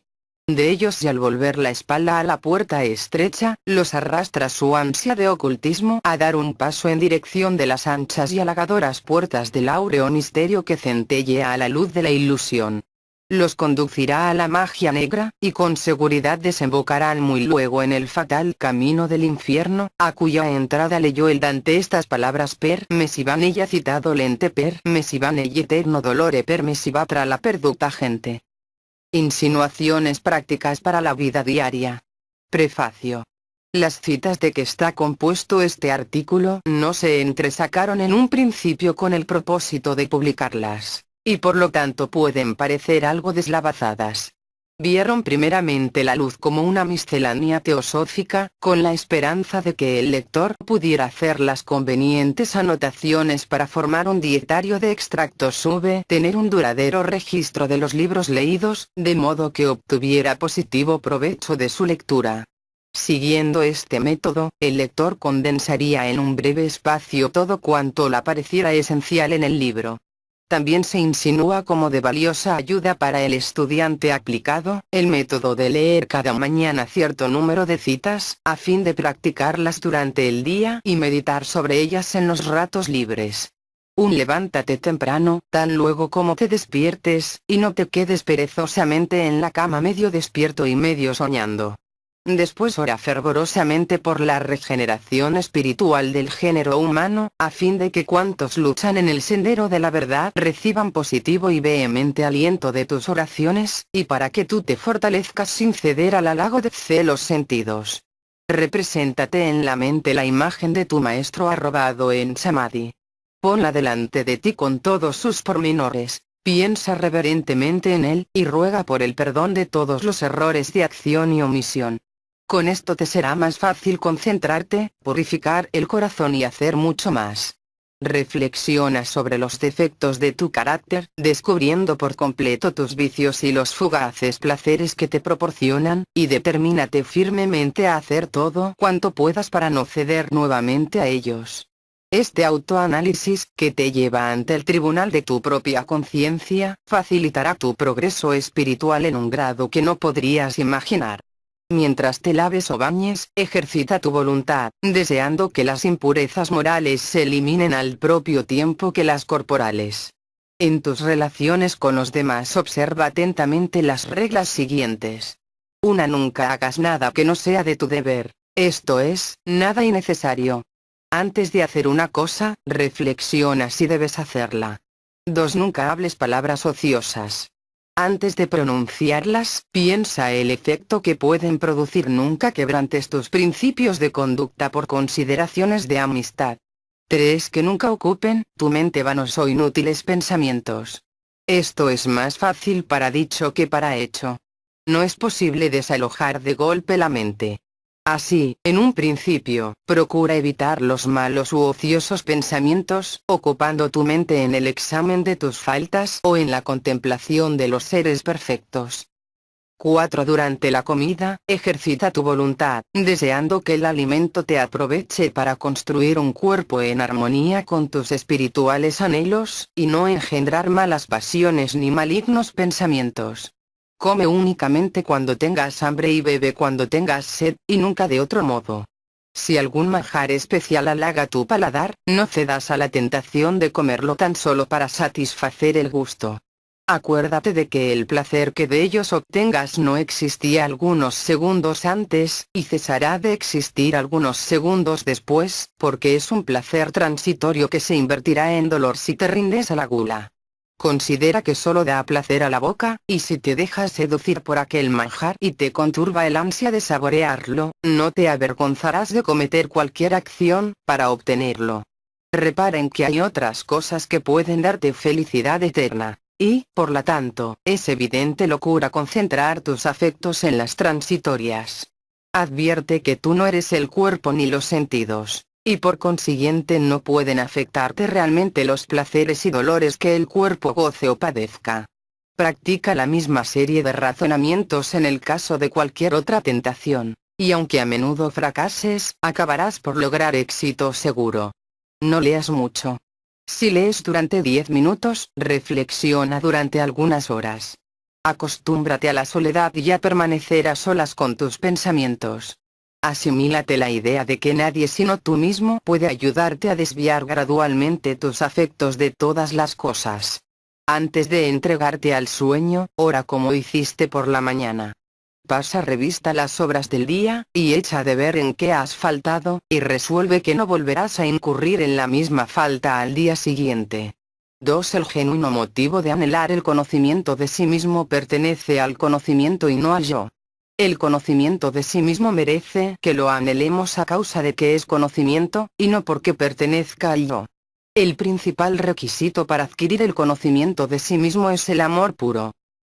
de ellos y al volver la espalda a la puerta estrecha, los arrastra su ansia de ocultismo a dar un paso en dirección de las anchas y halagadoras puertas del áureo misterio que centellea a la luz de la ilusión. Los conducirá a la magia negra, y con seguridad desembocarán muy luego en el fatal camino del infierno, a cuya entrada leyó el Dante estas palabras: per me si van ella citado lente per me si van ella eterno dolore per me si va tra la perduta gente. Insinuaciones prácticas para la vida diaria. Prefacio. Las citas de que está compuesto este artículo no se entresacaron en un principio con el propósito de publicarlas, y por lo tanto pueden parecer algo deslavazadas. vieron primeramente la luz como una miscelánea teosófica, con la esperanza de que el lector pudiera hacer las convenientes anotaciones para formar un dietario de extractos tener un duradero registro de los libros leídos, de modo que obtuviera positivo provecho de su lectura. Siguiendo este método, el lector condensaría en un breve espacio todo cuanto le pareciera esencial en el libro. También se insinúa como de valiosa ayuda para el estudiante aplicado, el método de leer cada mañana cierto número de citas, a fin de practicarlas durante el día y meditar sobre ellas en los ratos libres. Levántate temprano, tan luego como te despiertes, y no te quedes perezosamente en la cama medio despierto y medio soñando. Después ora fervorosamente por la regeneración espiritual del género humano, a fin de que cuantos luchan en el sendero de la verdad reciban positivo y vehemente aliento de tus oraciones, y para que tú te fortalezcas sin ceder al halago de los sentidos. Represéntate en la mente la imagen de tu maestro arrobado en Samadhi. Ponla delante de ti con todos sus pormenores. Piensa reverentemente en él, y ruega por el perdón de todos los errores de acción y omisión. Con esto te será más fácil concentrarte, purificar el corazón y hacer mucho más. Reflexiona sobre los defectos de tu carácter, descubriendo por completo tus vicios y los fugaces placeres que te proporcionan, y determínate firmemente a hacer todo cuanto puedas para no ceder nuevamente a ellos. Este autoanálisis, que te lleva ante el tribunal de tu propia conciencia, facilitará tu progreso espiritual en un grado que no podrías imaginar. Mientras te laves o bañes, ejercita tu voluntad, deseando que las impurezas morales se eliminen al propio tiempo que las corporales. En tus relaciones con los demás observa atentamente las reglas siguientes. 1. Nunca hagas nada que no sea de tu deber, esto es, nada innecesario. Antes de hacer una cosa, reflexiona si debes hacerla. 2. Nunca hables palabras ociosas. Antes de pronunciarlas, piensa el efecto que pueden producir. Nunca quebrantes tus principios de conducta por consideraciones de amistad. 3. Que nunca ocupen tu mente vanos o inútiles pensamientos. Esto es más fácil para dicho que para hecho. No es posible desalojar de golpe la mente. Así, en un principio, procura evitar los malos u ociosos pensamientos, ocupando tu mente en el examen de tus faltas o en la contemplación de los seres perfectos. 4. Durante la comida, ejercita tu voluntad, deseando que el alimento te aproveche para construir un cuerpo en armonía con tus espirituales anhelos, y no engendrar malas pasiones ni malignos pensamientos. Come únicamente cuando tengas hambre y bebe cuando tengas sed, y nunca de otro modo. Si algún manjar especial halaga tu paladar, no cedas a la tentación de comerlo tan solo para satisfacer el gusto. Acuérdate de que el placer que de ellos obtengas no existía algunos segundos antes, y cesará de existir algunos segundos después, porque es un placer transitorio que se invertirá en dolor si te rindes a la gula. Considera que solo da placer a la boca, y si te dejas seducir por aquel manjar y te conturba el ansia de saborearlo, no te avergonzarás de cometer cualquier acción para obtenerlo. Repara en que hay otras cosas que pueden darte felicidad eterna, y, por lo tanto, es evidente locura concentrar tus afectos en las transitorias. Advierte que tú no eres el cuerpo ni los sentidos, y por consiguiente no pueden afectarte realmente los placeres y dolores que el cuerpo goce o padezca. Practica la misma serie de razonamientos en el caso de cualquier otra tentación, y aunque a menudo fracases, acabarás por lograr éxito seguro. No leas mucho. Si lees durante 10 minutos, reflexiona durante algunas horas. Acostúmbrate a la soledad y a permanecer a solas con tus pensamientos. Asimílate la idea de que nadie sino tú mismo puede ayudarte a desviar gradualmente tus afectos de todas las cosas. Antes de entregarte al sueño, ora como hiciste por la mañana. Pasa revista las obras del día, y echa de ver en qué has faltado, y resuelve que no volverás a incurrir en la misma falta al día siguiente. 2. El genuino motivo de anhelar el conocimiento de sí mismo pertenece al conocimiento y no al yo. El conocimiento de sí mismo merece que lo anhelemos a causa de que es conocimiento, y no porque pertenezca al yo. El principal requisito para adquirir el conocimiento de sí mismo es el amor puro.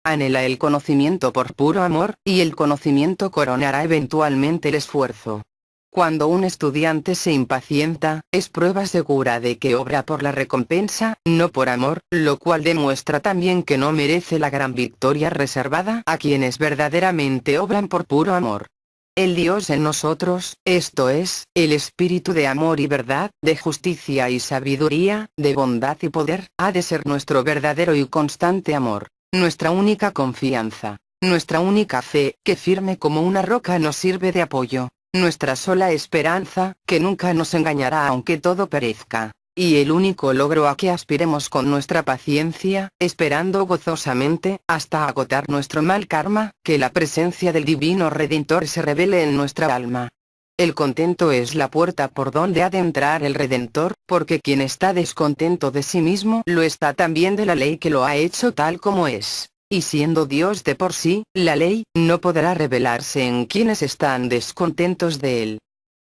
Anhela el conocimiento por puro amor, y el conocimiento coronará eventualmente el esfuerzo. Cuando un estudiante se impacienta, es prueba segura de que obra por la recompensa, no por amor, lo cual demuestra también que no merece la gran victoria reservada a quienes verdaderamente obran por puro amor. El Dios en nosotros, esto es, el espíritu de amor y verdad, de justicia y sabiduría, de bondad y poder, ha de ser nuestro verdadero y constante amor, nuestra única confianza, nuestra única fe, que firme como una roca nos sirve de apoyo, nuestra sola esperanza, que nunca nos engañará aunque todo perezca, y el único logro a que aspiremos con nuestra paciencia, esperando gozosamente, hasta agotar nuestro mal karma, que la presencia del Divino Redentor se revele en nuestra alma. El contento es la puerta por donde ha de entrar el Redentor, porque quien está descontento de sí mismo lo está también de la ley que lo ha hecho tal como es. Y siendo Dios de por sí, la ley, no podrá revelarse en quienes están descontentos de él.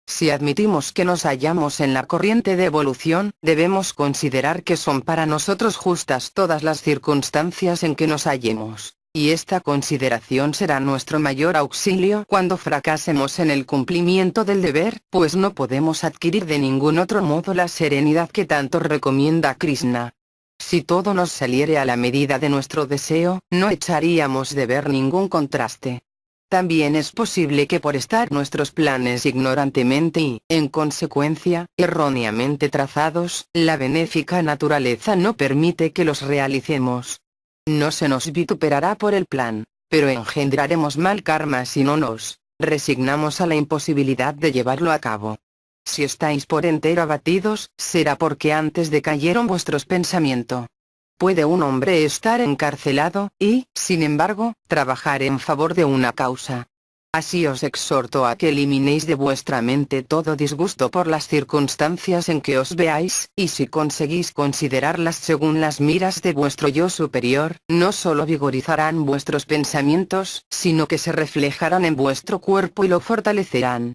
Si admitimos que nos hallamos en la corriente de evolución, debemos considerar que son para nosotros justas todas las circunstancias en que nos hallemos, y esta consideración será nuestro mayor auxilio cuando fracasemos en el cumplimiento del deber, pues no podemos adquirir de ningún otro modo la serenidad que tanto recomienda Krishna. Si todo nos saliere a la medida de nuestro deseo, no echaríamos de ver ningún contraste. También es posible que por estar nuestros planes ignorantemente y, en consecuencia, erróneamente trazados, la benéfica naturaleza no permite que los realicemos. No se nos vituperará por el plan, pero engendraremos mal karma si no nos resignamos a la imposibilidad de llevarlo a cabo. Si estáis por entero abatidos, será porque antes decayeron vuestros pensamientos. Puede un hombre estar encarcelado, y, sin embargo, trabajar en favor de una causa. Así os exhorto a que eliminéis de vuestra mente todo disgusto por las circunstancias en que os veáis, y si conseguís considerarlas según las miras de vuestro yo superior, no solo vigorizarán vuestros pensamientos, sino que se reflejarán en vuestro cuerpo y lo fortalecerán.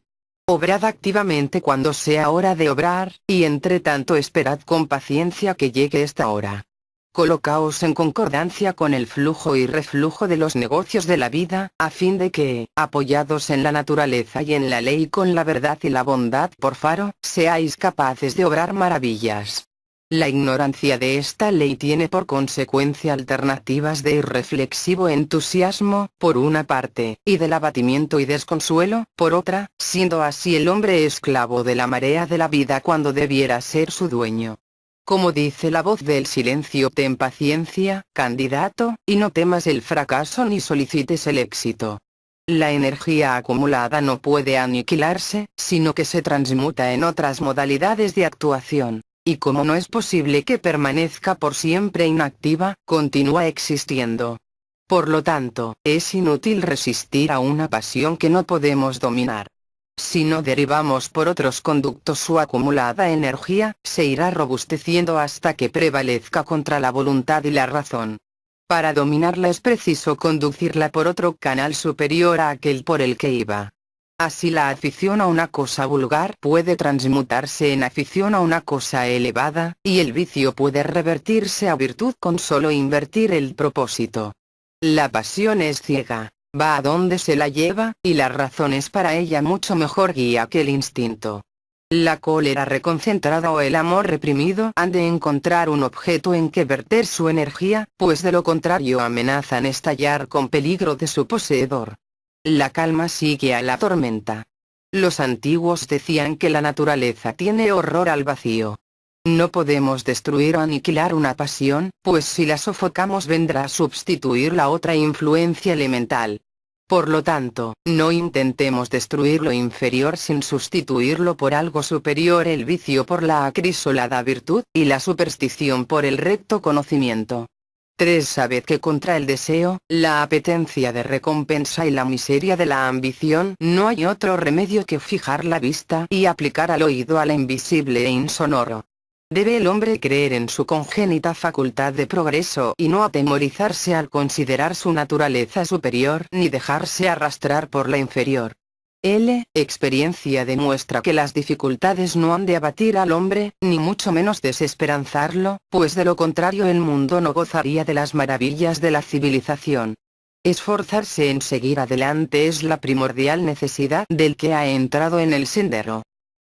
Obrad activamente cuando sea hora de obrar, y entre tanto esperad con paciencia que llegue esta hora. Colocaos en concordancia con el flujo y reflujo de los negocios de la vida, a fin de que, apoyados en la naturaleza y en la ley con la verdad y la bondad por faro, seáis capaces de obrar maravillas. La ignorancia de esta ley tiene por consecuencia alternativas de irreflexivo entusiasmo, por una parte, y del abatimiento y desconsuelo, por otra, siendo así el hombre esclavo de la marea de la vida cuando debiera ser su dueño. Como dice la voz del silencio, ten paciencia, candidato, y no temas el fracaso ni solicites el éxito. La energía acumulada no puede aniquilarse, sino que se transmuta en otras modalidades de actuación. Y como no es posible que permanezca por siempre inactiva, continúa existiendo. Por lo tanto, es inútil resistir a una pasión que no podemos dominar. Si no derivamos por otros conductos su acumulada energía, se irá robusteciendo hasta que prevalezca contra la voluntad y la razón. Para dominarla es preciso conducirla por otro canal superior a aquel por el que iba. Así la afición a una cosa vulgar puede transmutarse en afición a una cosa elevada, y el vicio puede revertirse a virtud con solo invertir el propósito. La pasión es ciega, va a donde se la lleva, y la razón es para ella mucho mejor guía que el instinto. La cólera reconcentrada o el amor reprimido han de encontrar un objeto en que verter su energía, pues de lo contrario amenazan estallar con peligro de su poseedor. La calma sigue a la tormenta. Los antiguos decían que la naturaleza tiene horror al vacío. No podemos destruir o aniquilar una pasión, pues si la sofocamos vendrá a sustituir la otra influencia elemental. Por lo tanto, no intentemos destruir lo inferior sin sustituirlo por algo superior, el vicio por la acrisolada virtud, y la superstición por el recto conocimiento. 3. Sabed que contra el deseo, la apetencia de recompensa y la miseria de la ambición no hay otro remedio que fijar la vista y aplicar al oído a la invisible e insonoro. Debe el hombre creer en su congénita facultad de progreso y no atemorizarse al considerar su naturaleza superior ni dejarse arrastrar por la inferior. Experiencia demuestra que las dificultades no han de abatir al hombre, ni mucho menos desesperanzarlo, pues de lo contrario el mundo no gozaría de las maravillas de la civilización. Esforzarse en seguir adelante es la primordial necesidad del que ha entrado en el sendero.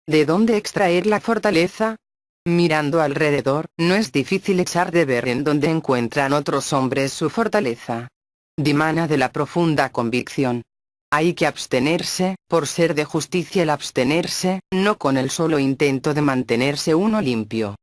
¿De dónde extraer la fortaleza? Mirando alrededor, no es difícil echar de ver en dónde encuentran otros hombres su fortaleza. Dimana de la profunda convicción. Hay que abstenerse, por ser de justicia el abstenerse, no con el solo intento de mantenerse uno limpio.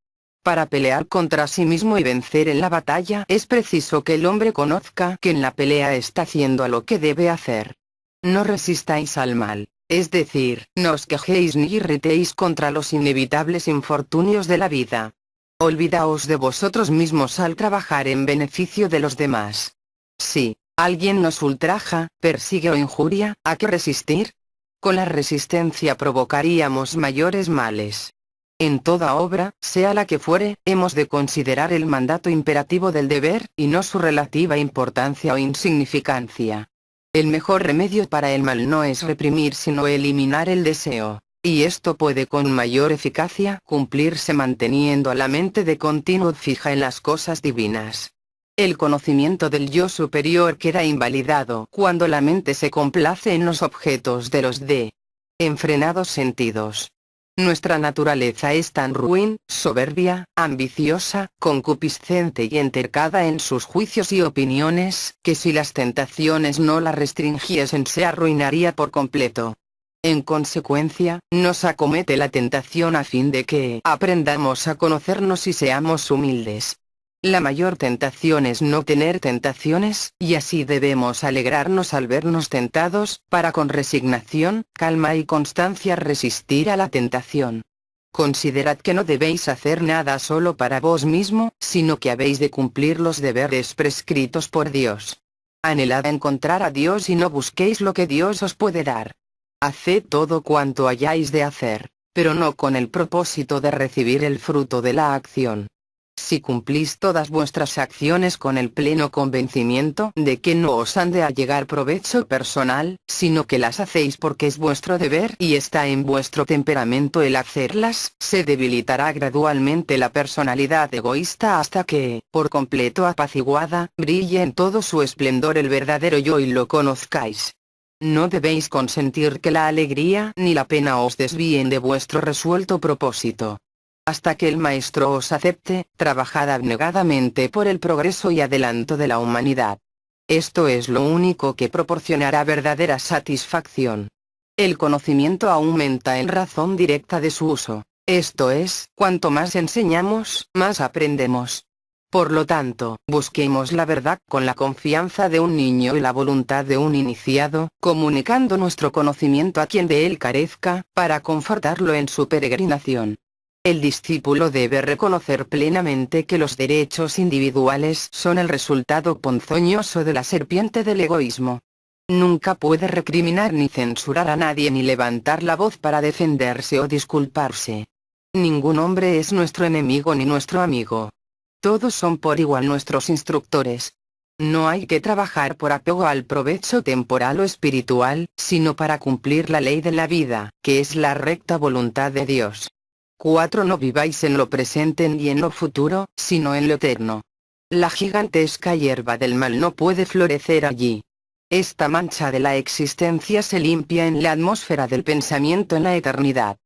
Para pelear contra sí mismo y vencer en la batalla es preciso que el hombre conozca que en la pelea está haciendo lo que debe hacer. No resistáis al mal, es decir, no os quejéis ni irritéis contra los inevitables infortunios de la vida. Olvidaos de vosotros mismos al trabajar en beneficio de los demás. Sí. Alguien nos ultraja, persigue o injuria, ¿a qué resistir? Con la resistencia provocaríamos mayores males. En toda obra, sea la que fuere, hemos de considerar el mandato imperativo del deber, y no su relativa importancia o insignificancia. El mejor remedio para el mal no es reprimir sino eliminar el deseo, y esto puede con mayor eficacia cumplirse manteniendo a la mente de continuo fija en las cosas divinas. El conocimiento del yo superior queda invalidado cuando la mente se complace en los objetos de los enfrenados sentidos. Nuestra naturaleza es tan ruin, soberbia, ambiciosa, concupiscente y entercada en sus juicios y opiniones, que si las tentaciones no la restringiesen se arruinaría por completo. En consecuencia, nos acomete la tentación a fin de que aprendamos a conocernos y seamos humildes. La mayor tentación es no tener tentaciones, y así debemos alegrarnos al vernos tentados, para con resignación, calma y constancia resistir a la tentación. Considerad que no debéis hacer nada solo para vos mismo, sino que habéis de cumplir los deberes prescritos por Dios. Anhelad encontrar a Dios y no busquéis lo que Dios os puede dar. Haced todo cuanto hayáis de hacer, pero no con el propósito de recibir el fruto de la acción. Si cumplís todas vuestras acciones con el pleno convencimiento de que no os han de allegar provecho personal, sino que las hacéis porque es vuestro deber y está en vuestro temperamento el hacerlas, se debilitará gradualmente la personalidad egoísta hasta que, por completo apaciguada, brille en todo su esplendor el verdadero yo y lo conozcáis. No debéis consentir que la alegría ni la pena os desvíen de vuestro resuelto propósito. Hasta que el Maestro os acepte, trabajad abnegadamente por el progreso y adelanto de la humanidad. Esto es lo único que proporcionará verdadera satisfacción. El conocimiento aumenta en razón directa de su uso, esto es, cuanto más enseñamos, más aprendemos. Por lo tanto, busquemos la verdad con la confianza de un niño y la voluntad de un iniciado, comunicando nuestro conocimiento a quien de él carezca, para confortarlo en su peregrinación. El discípulo debe reconocer plenamente que los derechos individuales son el resultado ponzoñoso de la serpiente del egoísmo. Nunca puede recriminar ni censurar a nadie ni levantar la voz para defenderse o disculparse. Ningún hombre es nuestro enemigo ni nuestro amigo. Todos son por igual nuestros instructores. No hay que trabajar por apego al provecho temporal o espiritual, sino para cumplir la ley de la vida, que es la recta voluntad de Dios. 4. No viváis en lo presente ni en lo futuro, sino en lo eterno. La gigantesca hierba del mal no puede florecer allí. Esta mancha de la existencia se limpia en la atmósfera del pensamiento en la eternidad.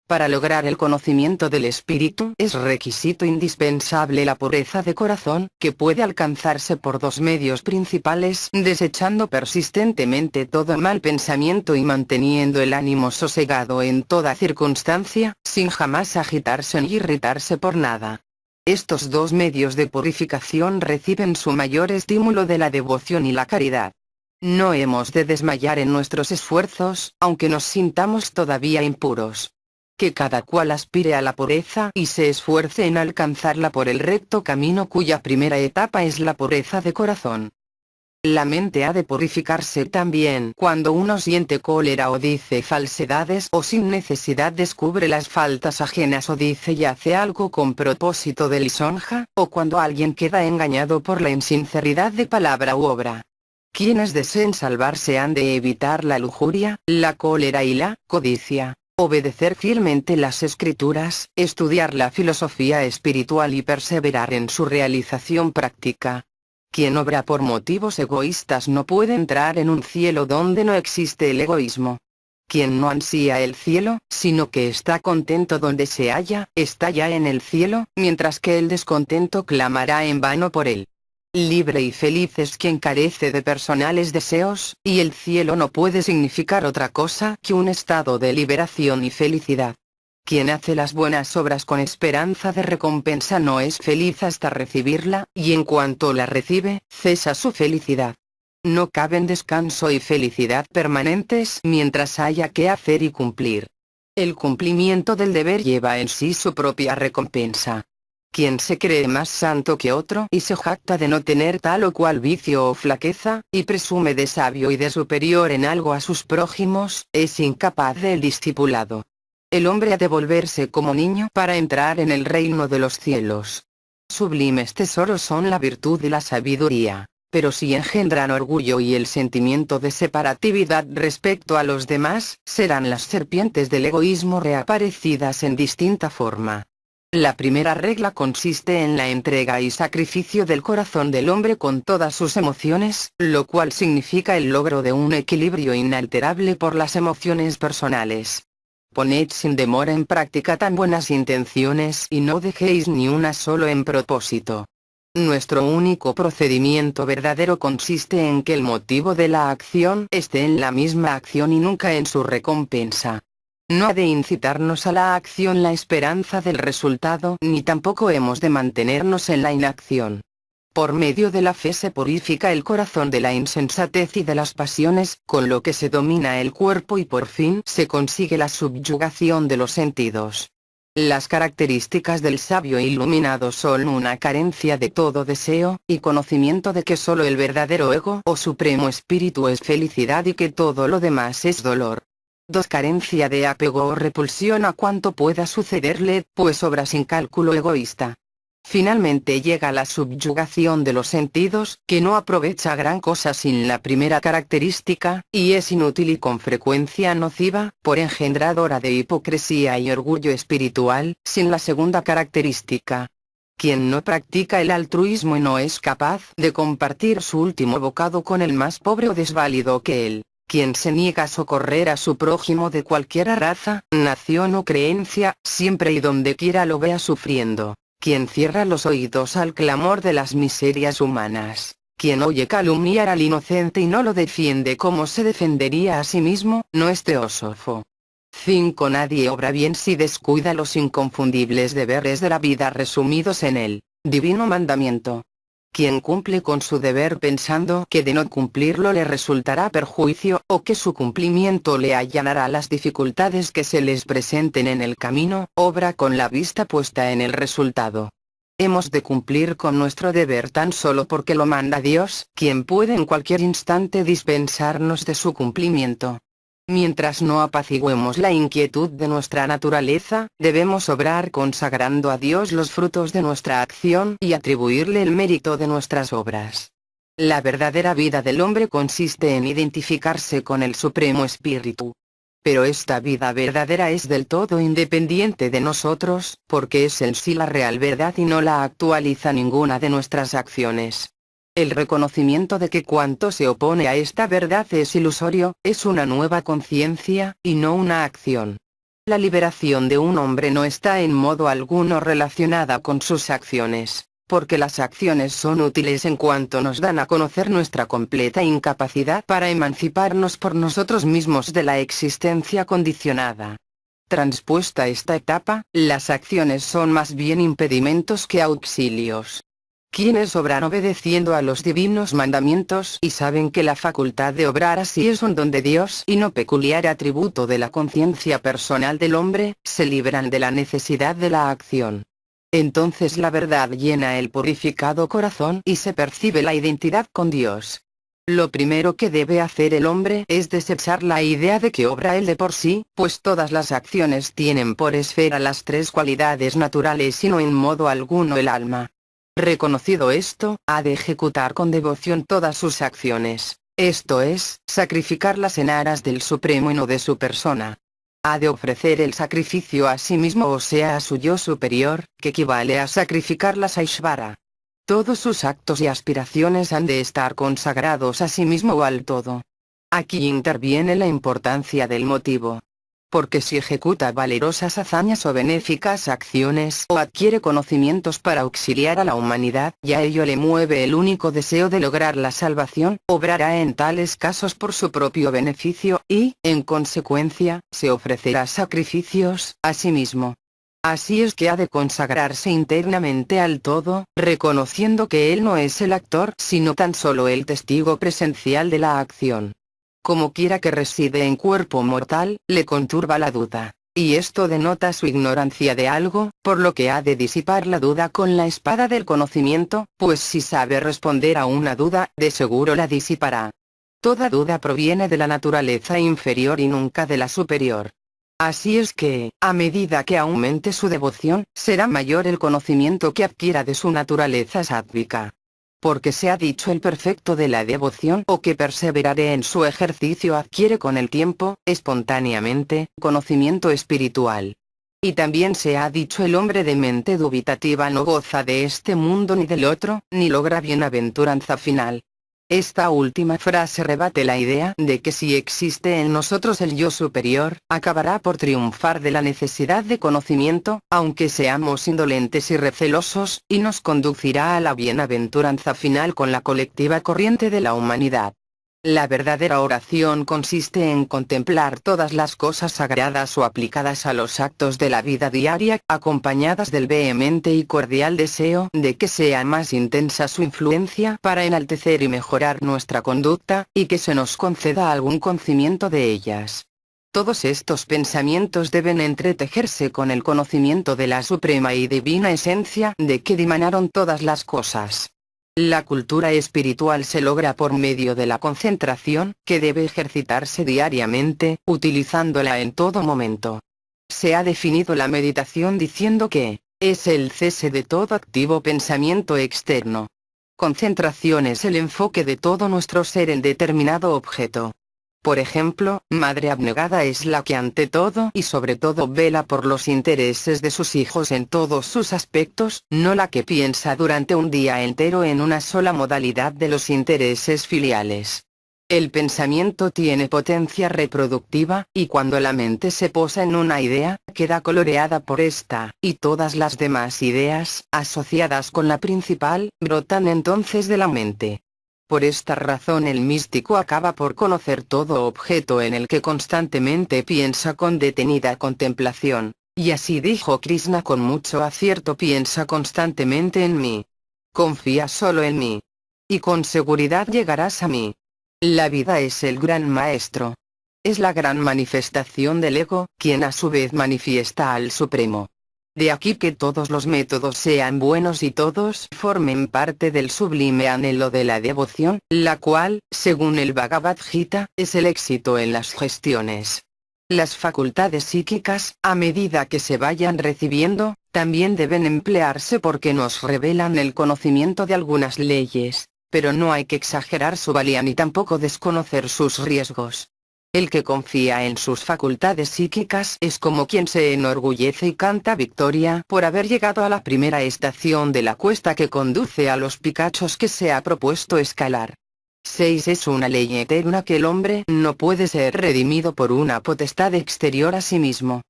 Para lograr el conocimiento del espíritu es requisito indispensable la pureza de corazón, que puede alcanzarse por dos medios principales: desechando persistentemente todo mal pensamiento y manteniendo el ánimo sosegado en toda circunstancia, sin jamás agitarse ni irritarse por nada. Estos dos medios de purificación reciben su mayor estímulo de la devoción y la caridad. No hemos de desmayar en nuestros esfuerzos, aunque nos sintamos todavía impuros. Que cada cual aspire a la pureza y se esfuerce en alcanzarla por el recto camino cuya primera etapa es la pureza de corazón. La mente ha de purificarse también cuando uno siente cólera o dice falsedades o sin necesidad descubre las faltas ajenas o dice y hace algo con propósito de lisonja, o cuando alguien queda engañado por la insinceridad de palabra u obra. Quienes deseen salvarse han de evitar la lujuria, la cólera y la codicia, obedecer fielmente las escrituras, estudiar la filosofía espiritual y perseverar en su realización práctica. Quien obra por motivos egoístas no puede entrar en un cielo donde no existe el egoísmo. Quien no ansía el cielo, sino que está contento donde se halla, está ya en el cielo, mientras que el descontento clamará en vano por él. Libre y feliz es quien carece de personales deseos, y el cielo no puede significar otra cosa que un estado de liberación y felicidad. Quien hace las buenas obras con esperanza de recompensa no es feliz hasta recibirla, y en cuanto la recibe, cesa su felicidad. No caben descanso y felicidad permanentes mientras haya que hacer y cumplir. El cumplimiento del deber lleva en sí su propia recompensa. Quien se cree más santo que otro y se jacta de no tener tal o cual vicio o flaqueza, y presume de sabio y de superior en algo a sus prójimos, es incapaz del discipulado. El hombre ha de volverse como niño para entrar en el reino de los cielos. Sublimes tesoros son la virtud y la sabiduría, pero si engendran orgullo y el sentimiento de separatividad respecto a los demás, serán las serpientes del egoísmo reaparecidas en distinta forma. La primera regla consiste en la entrega y sacrificio del corazón del hombre con todas sus emociones, lo cual significa el logro de un equilibrio inalterable por las emociones personales. Poned sin demora en práctica tan buenas intenciones y no dejéis ni una solo en propósito. Nuestro único procedimiento verdadero consiste en que el motivo de la acción esté en la misma acción y nunca en su recompensa. No ha de incitarnos a la acción la esperanza del resultado, ni tampoco hemos de mantenernos en la inacción. Por medio de la fe se purifica el corazón de la insensatez y de las pasiones, con lo que se domina el cuerpo y por fin se consigue la subyugación de los sentidos. Las características del sabio iluminado son una carencia de todo deseo, y conocimiento de que solo el verdadero ego o supremo espíritu es felicidad y que todo lo demás es dolor. 2. Carencia de apego o repulsión a cuanto pueda sucederle, pues obra sin cálculo egoísta. Finalmente llega la subyugación de los sentidos, que no aprovecha gran cosa sin la primera característica, y es inútil y con frecuencia nociva, por engendradora de hipocresía y orgullo espiritual, sin la segunda característica. Quien no practica el altruismo y no es capaz de compartir su último bocado con el más pobre o desválido que él. Quien se niega a socorrer a su prójimo de cualquier raza, nación o creencia, siempre y donde quiera lo vea sufriendo. Quien cierra los oídos al clamor de las miserias humanas. Quien oye calumniar al inocente y no lo defiende como se defendería a sí mismo, no es teósofo. 5. Nadie obra bien si descuida los inconfundibles deberes de la vida resumidos en el divino mandamiento. Quien cumple con su deber pensando que de no cumplirlo le resultará perjuicio, o que su cumplimiento le allanará las dificultades que se les presenten en el camino, obra con la vista puesta en el resultado. Hemos de cumplir con nuestro deber tan solo porque lo manda Dios, quien puede en cualquier instante dispensarnos de su cumplimiento. Mientras no apaciguemos la inquietud de nuestra naturaleza, debemos obrar consagrando a Dios los frutos de nuestra acción y atribuirle el mérito de nuestras obras. La verdadera vida del hombre consiste en identificarse con el Supremo Espíritu. Pero esta vida verdadera es del todo independiente de nosotros, porque es en sí la real verdad y no la actualiza ninguna de nuestras acciones. El reconocimiento de que cuanto se opone a esta verdad es ilusorio, es una nueva conciencia, y no una acción. La liberación de un hombre no está en modo alguno relacionada con sus acciones, porque las acciones son útiles en cuanto nos dan a conocer nuestra completa incapacidad para emanciparnos por nosotros mismos de la existencia condicionada. Transpuesta esta etapa, las acciones son más bien impedimentos que auxilios. Quienes obran obedeciendo a los divinos mandamientos y saben que la facultad de obrar así es un don de Dios y no peculiar atributo de la conciencia personal del hombre, se libran de la necesidad de la acción. Entonces la verdad llena el purificado corazón y se percibe la identidad con Dios. Lo primero que debe hacer el hombre es desechar la idea de que obra él de por sí, pues todas las acciones tienen por esfera las tres cualidades naturales y no en modo alguno el alma. Reconocido esto, ha de ejecutar con devoción todas sus acciones, Esto es, sacrificarlas en aras del Supremo y no de su persona. Ha de ofrecer el sacrificio a sí mismo, o sea a su yo superior, que equivale a sacrificarlas a Ishvara. Todos sus actos y aspiraciones han de estar consagrados a sí mismo o al todo. Aquí interviene la importancia del motivo. Porque si ejecuta valerosas hazañas o benéficas acciones o adquiere conocimientos para auxiliar a la humanidad, y a ello le mueve el único deseo de lograr la salvación, obrará en tales casos por su propio beneficio, y, en consecuencia, se ofrecerá sacrificios a sí mismo. Así es que ha de consagrarse internamente al todo, reconociendo que él no es el actor sino tan solo el testigo presencial de la acción. Como quiera que reside en cuerpo mortal, le conturba la duda, y esto denota su ignorancia de algo, por lo que ha de disipar la duda con la espada del conocimiento, pues si sabe responder a una duda, de seguro la disipará. Toda duda proviene de la naturaleza inferior y nunca de la superior. Así es que, a medida que aumente su devoción, será mayor el conocimiento que adquiera de su naturaleza sátvica. Porque se ha dicho el perfecto de la devoción o que perseveraré en su ejercicio adquiere con el tiempo, espontáneamente, conocimiento espiritual. Y también se ha dicho el hombre de mente dubitativa no goza de este mundo ni del otro, ni logra bienaventuranza final. Esta última frase rebate la idea de que si existe en nosotros el yo superior, acabará por triunfar de la necesidad de conocimiento, aunque seamos indolentes y recelosos, y nos conducirá a la bienaventuranza final con la colectiva corriente de la humanidad. La verdadera oración consiste en contemplar todas las cosas sagradas o aplicadas a los actos de la vida diaria, acompañadas del vehemente y cordial deseo de que sea más intensa su influencia para enaltecer y mejorar nuestra conducta, y que se nos conceda algún conocimiento de ellas. Todos estos pensamientos deben entretejerse con el conocimiento de la suprema y divina esencia de que dimanaron todas las cosas. La cultura espiritual se logra por medio de la concentración, que debe ejercitarse diariamente, utilizándola en todo momento. Se ha definido la meditación diciendo que es el cese de todo activo pensamiento externo. Concentración es el enfoque de todo nuestro ser en determinado objeto. Por ejemplo, madre abnegada es la que ante todo y sobre todo vela por los intereses de sus hijos en todos sus aspectos, no la que piensa durante un día entero en una sola modalidad de los intereses filiales. El pensamiento tiene potencia reproductiva, y cuando la mente se posa en una idea, queda coloreada por esta, y todas las demás ideas, asociadas con la principal, brotan entonces de la mente. Por esta razón el místico acaba por conocer todo objeto en el que constantemente piensa con detenida contemplación, y así dijo Krishna con mucho acierto: piensa constantemente en mí. Confía solo en mí. Y con seguridad llegarás a mí. La vida es el gran maestro. Es la gran manifestación del ego, quien a su vez manifiesta al Supremo. De aquí que todos los métodos sean buenos y todos formen parte del sublime anhelo de la devoción, la cual, según el Bhagavad Gita, es el éxito en las gestiones. Las facultades psíquicas, a medida que se vayan recibiendo, también deben emplearse porque nos revelan el conocimiento de algunas leyes, pero no hay que exagerar su valía ni tampoco desconocer sus riesgos. El que confía en sus facultades psíquicas es como quien se enorgullece y canta victoria por haber llegado a la primera estación de la cuesta que conduce a los picachos que se ha propuesto escalar. 6. Es una ley eterna que el hombre no puede ser redimido por una potestad exterior a sí mismo.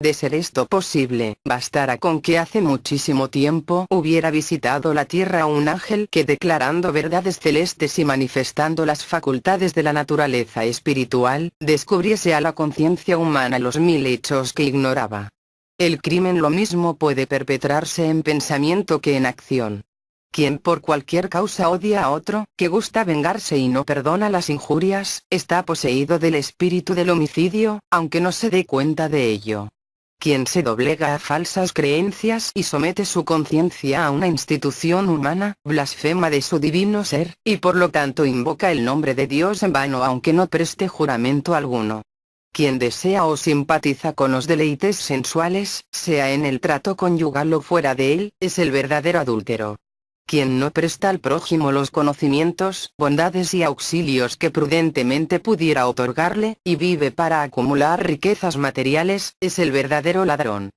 De ser esto posible, bastará con que hace muchísimo tiempo hubiera visitado la tierra un ángel que, declarando verdades celestes y manifestando las facultades de la naturaleza espiritual, descubriese a la conciencia humana los 1000 hechos que ignoraba. El crimen lo mismo puede perpetrarse en pensamiento que en acción. Quien por cualquier causa odia a otro, que gusta vengarse y no perdona las injurias, está poseído del espíritu del homicidio, aunque no se dé cuenta de ello. Quien se doblega a falsas creencias y somete su conciencia a una institución humana, blasfema de su divino ser, y por lo tanto invoca el nombre de Dios en vano aunque no preste juramento alguno. Quien desea o simpatiza con los deleites sensuales, sea en el trato conyugal o fuera de él, es el verdadero adúltero. Quien no presta al prójimo los conocimientos, bondades y auxilios que prudentemente pudiera otorgarle, y vive para acumular riquezas materiales, es el verdadero ladrón.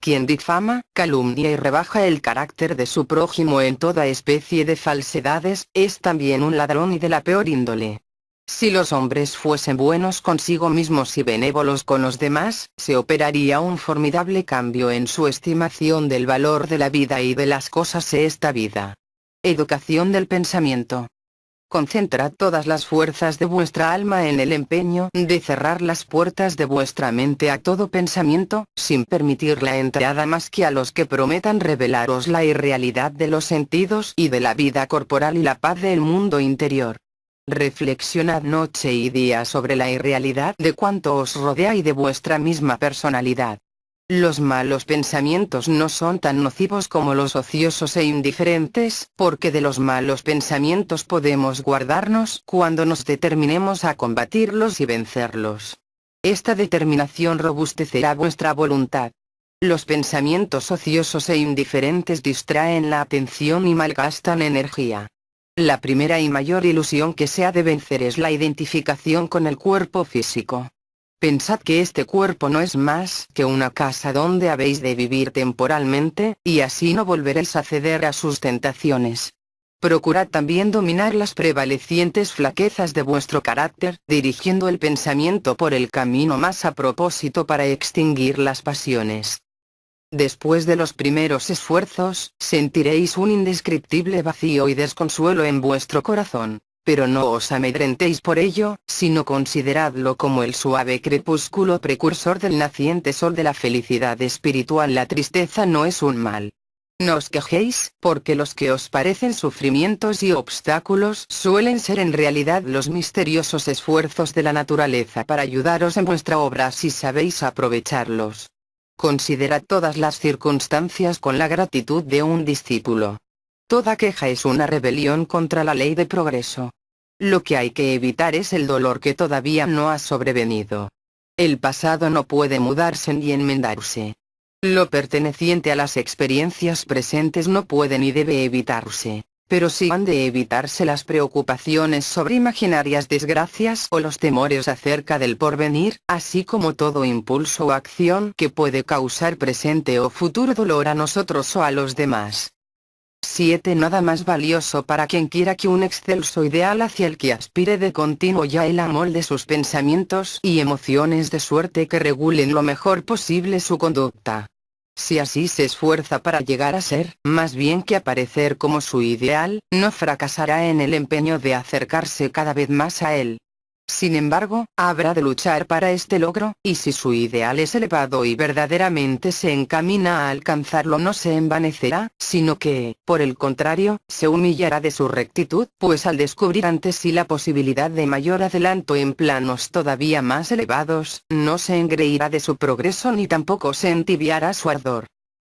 Quien difama, calumnia y rebaja el carácter de su prójimo en toda especie de falsedades, es también un ladrón y de la peor índole. Si los hombres fuesen buenos consigo mismos y benévolos con los demás, se operaría un formidable cambio en su estimación del valor de la vida y de las cosas de esta vida. Educación del pensamiento. Concentrad todas las fuerzas de vuestra alma en el empeño de cerrar las puertas de vuestra mente a todo pensamiento, sin permitir la entrada más que a los que prometan revelaros la irrealidad de los sentidos y de la vida corporal y la paz del mundo interior. Reflexionad noche y día sobre la irrealidad de cuanto os rodea y de vuestra misma personalidad. Los malos pensamientos no son tan nocivos como los ociosos e indiferentes, porque de los malos pensamientos podemos guardarnos cuando nos determinemos a combatirlos y vencerlos. Esta determinación robustecerá vuestra voluntad. Los pensamientos ociosos e indiferentes distraen la atención y malgastan energía. La primera y mayor ilusión que se ha de vencer es la identificación con el cuerpo físico. Pensad que este cuerpo no es más que una casa donde habéis de vivir temporalmente, y así no volveréis a ceder a sus tentaciones. Procurad también dominar las prevalecientes flaquezas de vuestro carácter, dirigiendo el pensamiento por el camino más a propósito para extinguir las pasiones. Después de los primeros esfuerzos, sentiréis un indescriptible vacío y desconsuelo en vuestro corazón. Pero no os amedrentéis por ello, sino consideradlo como el suave crepúsculo precursor del naciente sol de la felicidad espiritual. La tristeza no es un mal. No os quejéis, porque los que os parecen sufrimientos y obstáculos suelen ser en realidad los misteriosos esfuerzos de la naturaleza para ayudaros en vuestra obra si sabéis aprovecharlos. Considerad todas las circunstancias con la gratitud de un discípulo. Toda queja es una rebelión contra la ley de progreso. Lo que hay que evitar es el dolor que todavía no ha sobrevenido. El pasado no puede mudarse ni enmendarse. Lo perteneciente a las experiencias presentes no puede ni debe evitarse, pero sí han de evitarse las preocupaciones sobre imaginarias desgracias o los temores acerca del porvenir, así como todo impulso o acción que puede causar presente o futuro dolor a nosotros o a los demás. 7. Nada más valioso para quien quiera que un excelso ideal hacia el que aspire de continuo ya el amolde sus pensamientos y emociones de suerte que regulen lo mejor posible su conducta. Si así se esfuerza para llegar a ser, más bien que aparecer como su ideal, no fracasará en el empeño de acercarse cada vez más a él. Sin embargo, habrá de luchar para este logro, y si su ideal es elevado y verdaderamente se encamina a alcanzarlo, no se envanecerá, sino que, por el contrario, se humillará de su rectitud, pues al descubrir ante sí la posibilidad de mayor adelanto en planos todavía más elevados, no se engreirá de su progreso ni tampoco se entibiará su ardor.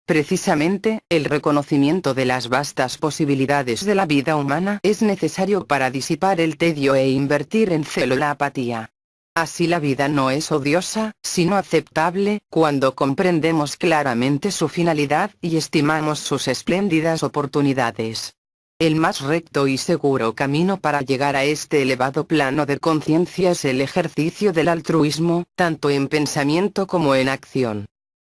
Precisamente, el reconocimiento de las vastas posibilidades de la vida humana es necesario para disipar el tedio e invertir en celo la apatía. Así la vida no es odiosa, sino aceptable, cuando comprendemos claramente su finalidad y estimamos sus espléndidas oportunidades. El más recto y seguro camino para llegar a este elevado plano de conciencia es el ejercicio del altruismo, tanto en pensamiento como en acción.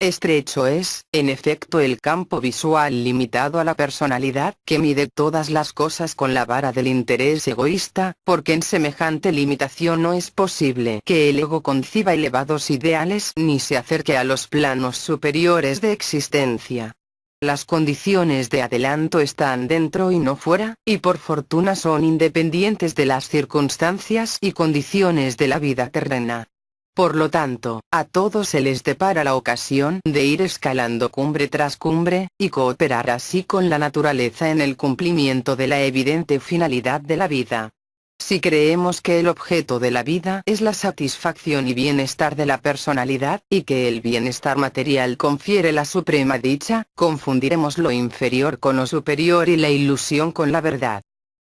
Estrecho es, en efecto, el campo visual limitado a la personalidad, que mide todas las cosas con la vara del interés egoísta, porque en semejante limitación no es posible que el ego conciba elevados ideales ni se acerque a los planos superiores de existencia. Las condiciones de adelanto están dentro y no fuera, y por fortuna son independientes de las circunstancias y condiciones de la vida terrena. Por lo tanto, a todos se les depara la ocasión de ir escalando cumbre tras cumbre, y cooperar así con la naturaleza en el cumplimiento de la evidente finalidad de la vida. Si creemos que el objeto de la vida es la satisfacción y bienestar de la personalidad, y que el bienestar material confiere la suprema dicha, confundiremos lo inferior con lo superior y la ilusión con la verdad.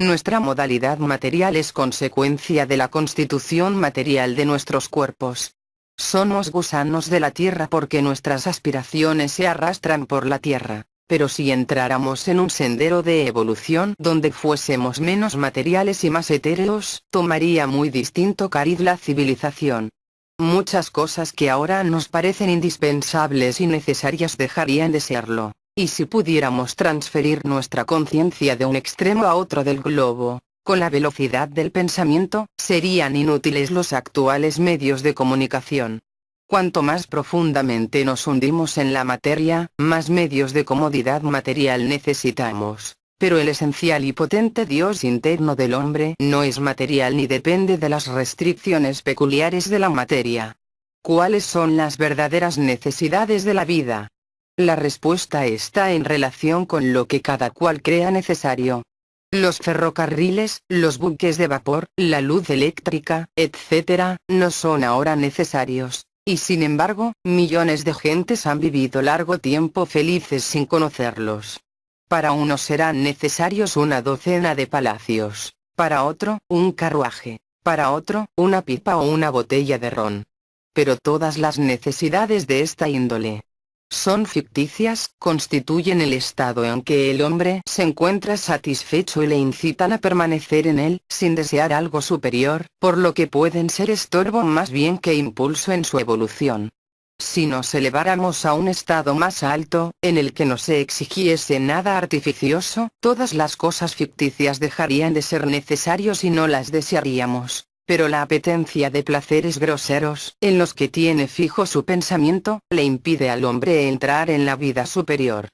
Nuestra modalidad material es consecuencia de la constitución material de nuestros cuerpos. Somos gusanos de la tierra porque nuestras aspiraciones se arrastran por la tierra, Pero si entráramos en un sendero de evolución donde fuésemos menos materiales y más etéreos, tomaría muy distinto cariz la civilización. Muchas cosas que ahora nos parecen indispensables y necesarias dejarían de serlo, y si pudiéramos transferir nuestra conciencia de un extremo a otro del globo, con la velocidad del pensamiento, serían inútiles los actuales medios de comunicación. Cuanto más profundamente nos hundimos en la materia, más medios de comodidad material necesitamos. Pero el esencial y potente Dios interno del hombre no es material ni depende de las restricciones peculiares de la materia. ¿Cuáles son las verdaderas necesidades de la vida? La respuesta está en relación con lo que cada cual crea necesario. Los ferrocarriles, los buques de vapor, la luz eléctrica, etc., no son ahora necesarios. Y sin embargo, millones de gentes han vivido largo tiempo felices sin conocerlos. Para uno serán necesarios una docena de palacios, para otro, un carruaje, para otro, una pipa o una botella de ron. Pero todas las necesidades de esta índole son ficticias, constituyen el estado en que el hombre se encuentra satisfecho y le incitan a permanecer en él, sin desear algo superior, por lo que pueden ser estorbo más bien que impulso en su evolución. Si nos eleváramos a un estado más alto, en el que no se exigiese nada artificioso, todas las cosas ficticias dejarían de ser necesarios y no las desearíamos. Pero la apetencia de placeres groseros, en los que tiene fijo su pensamiento, le impide al hombre entrar en la vida superior.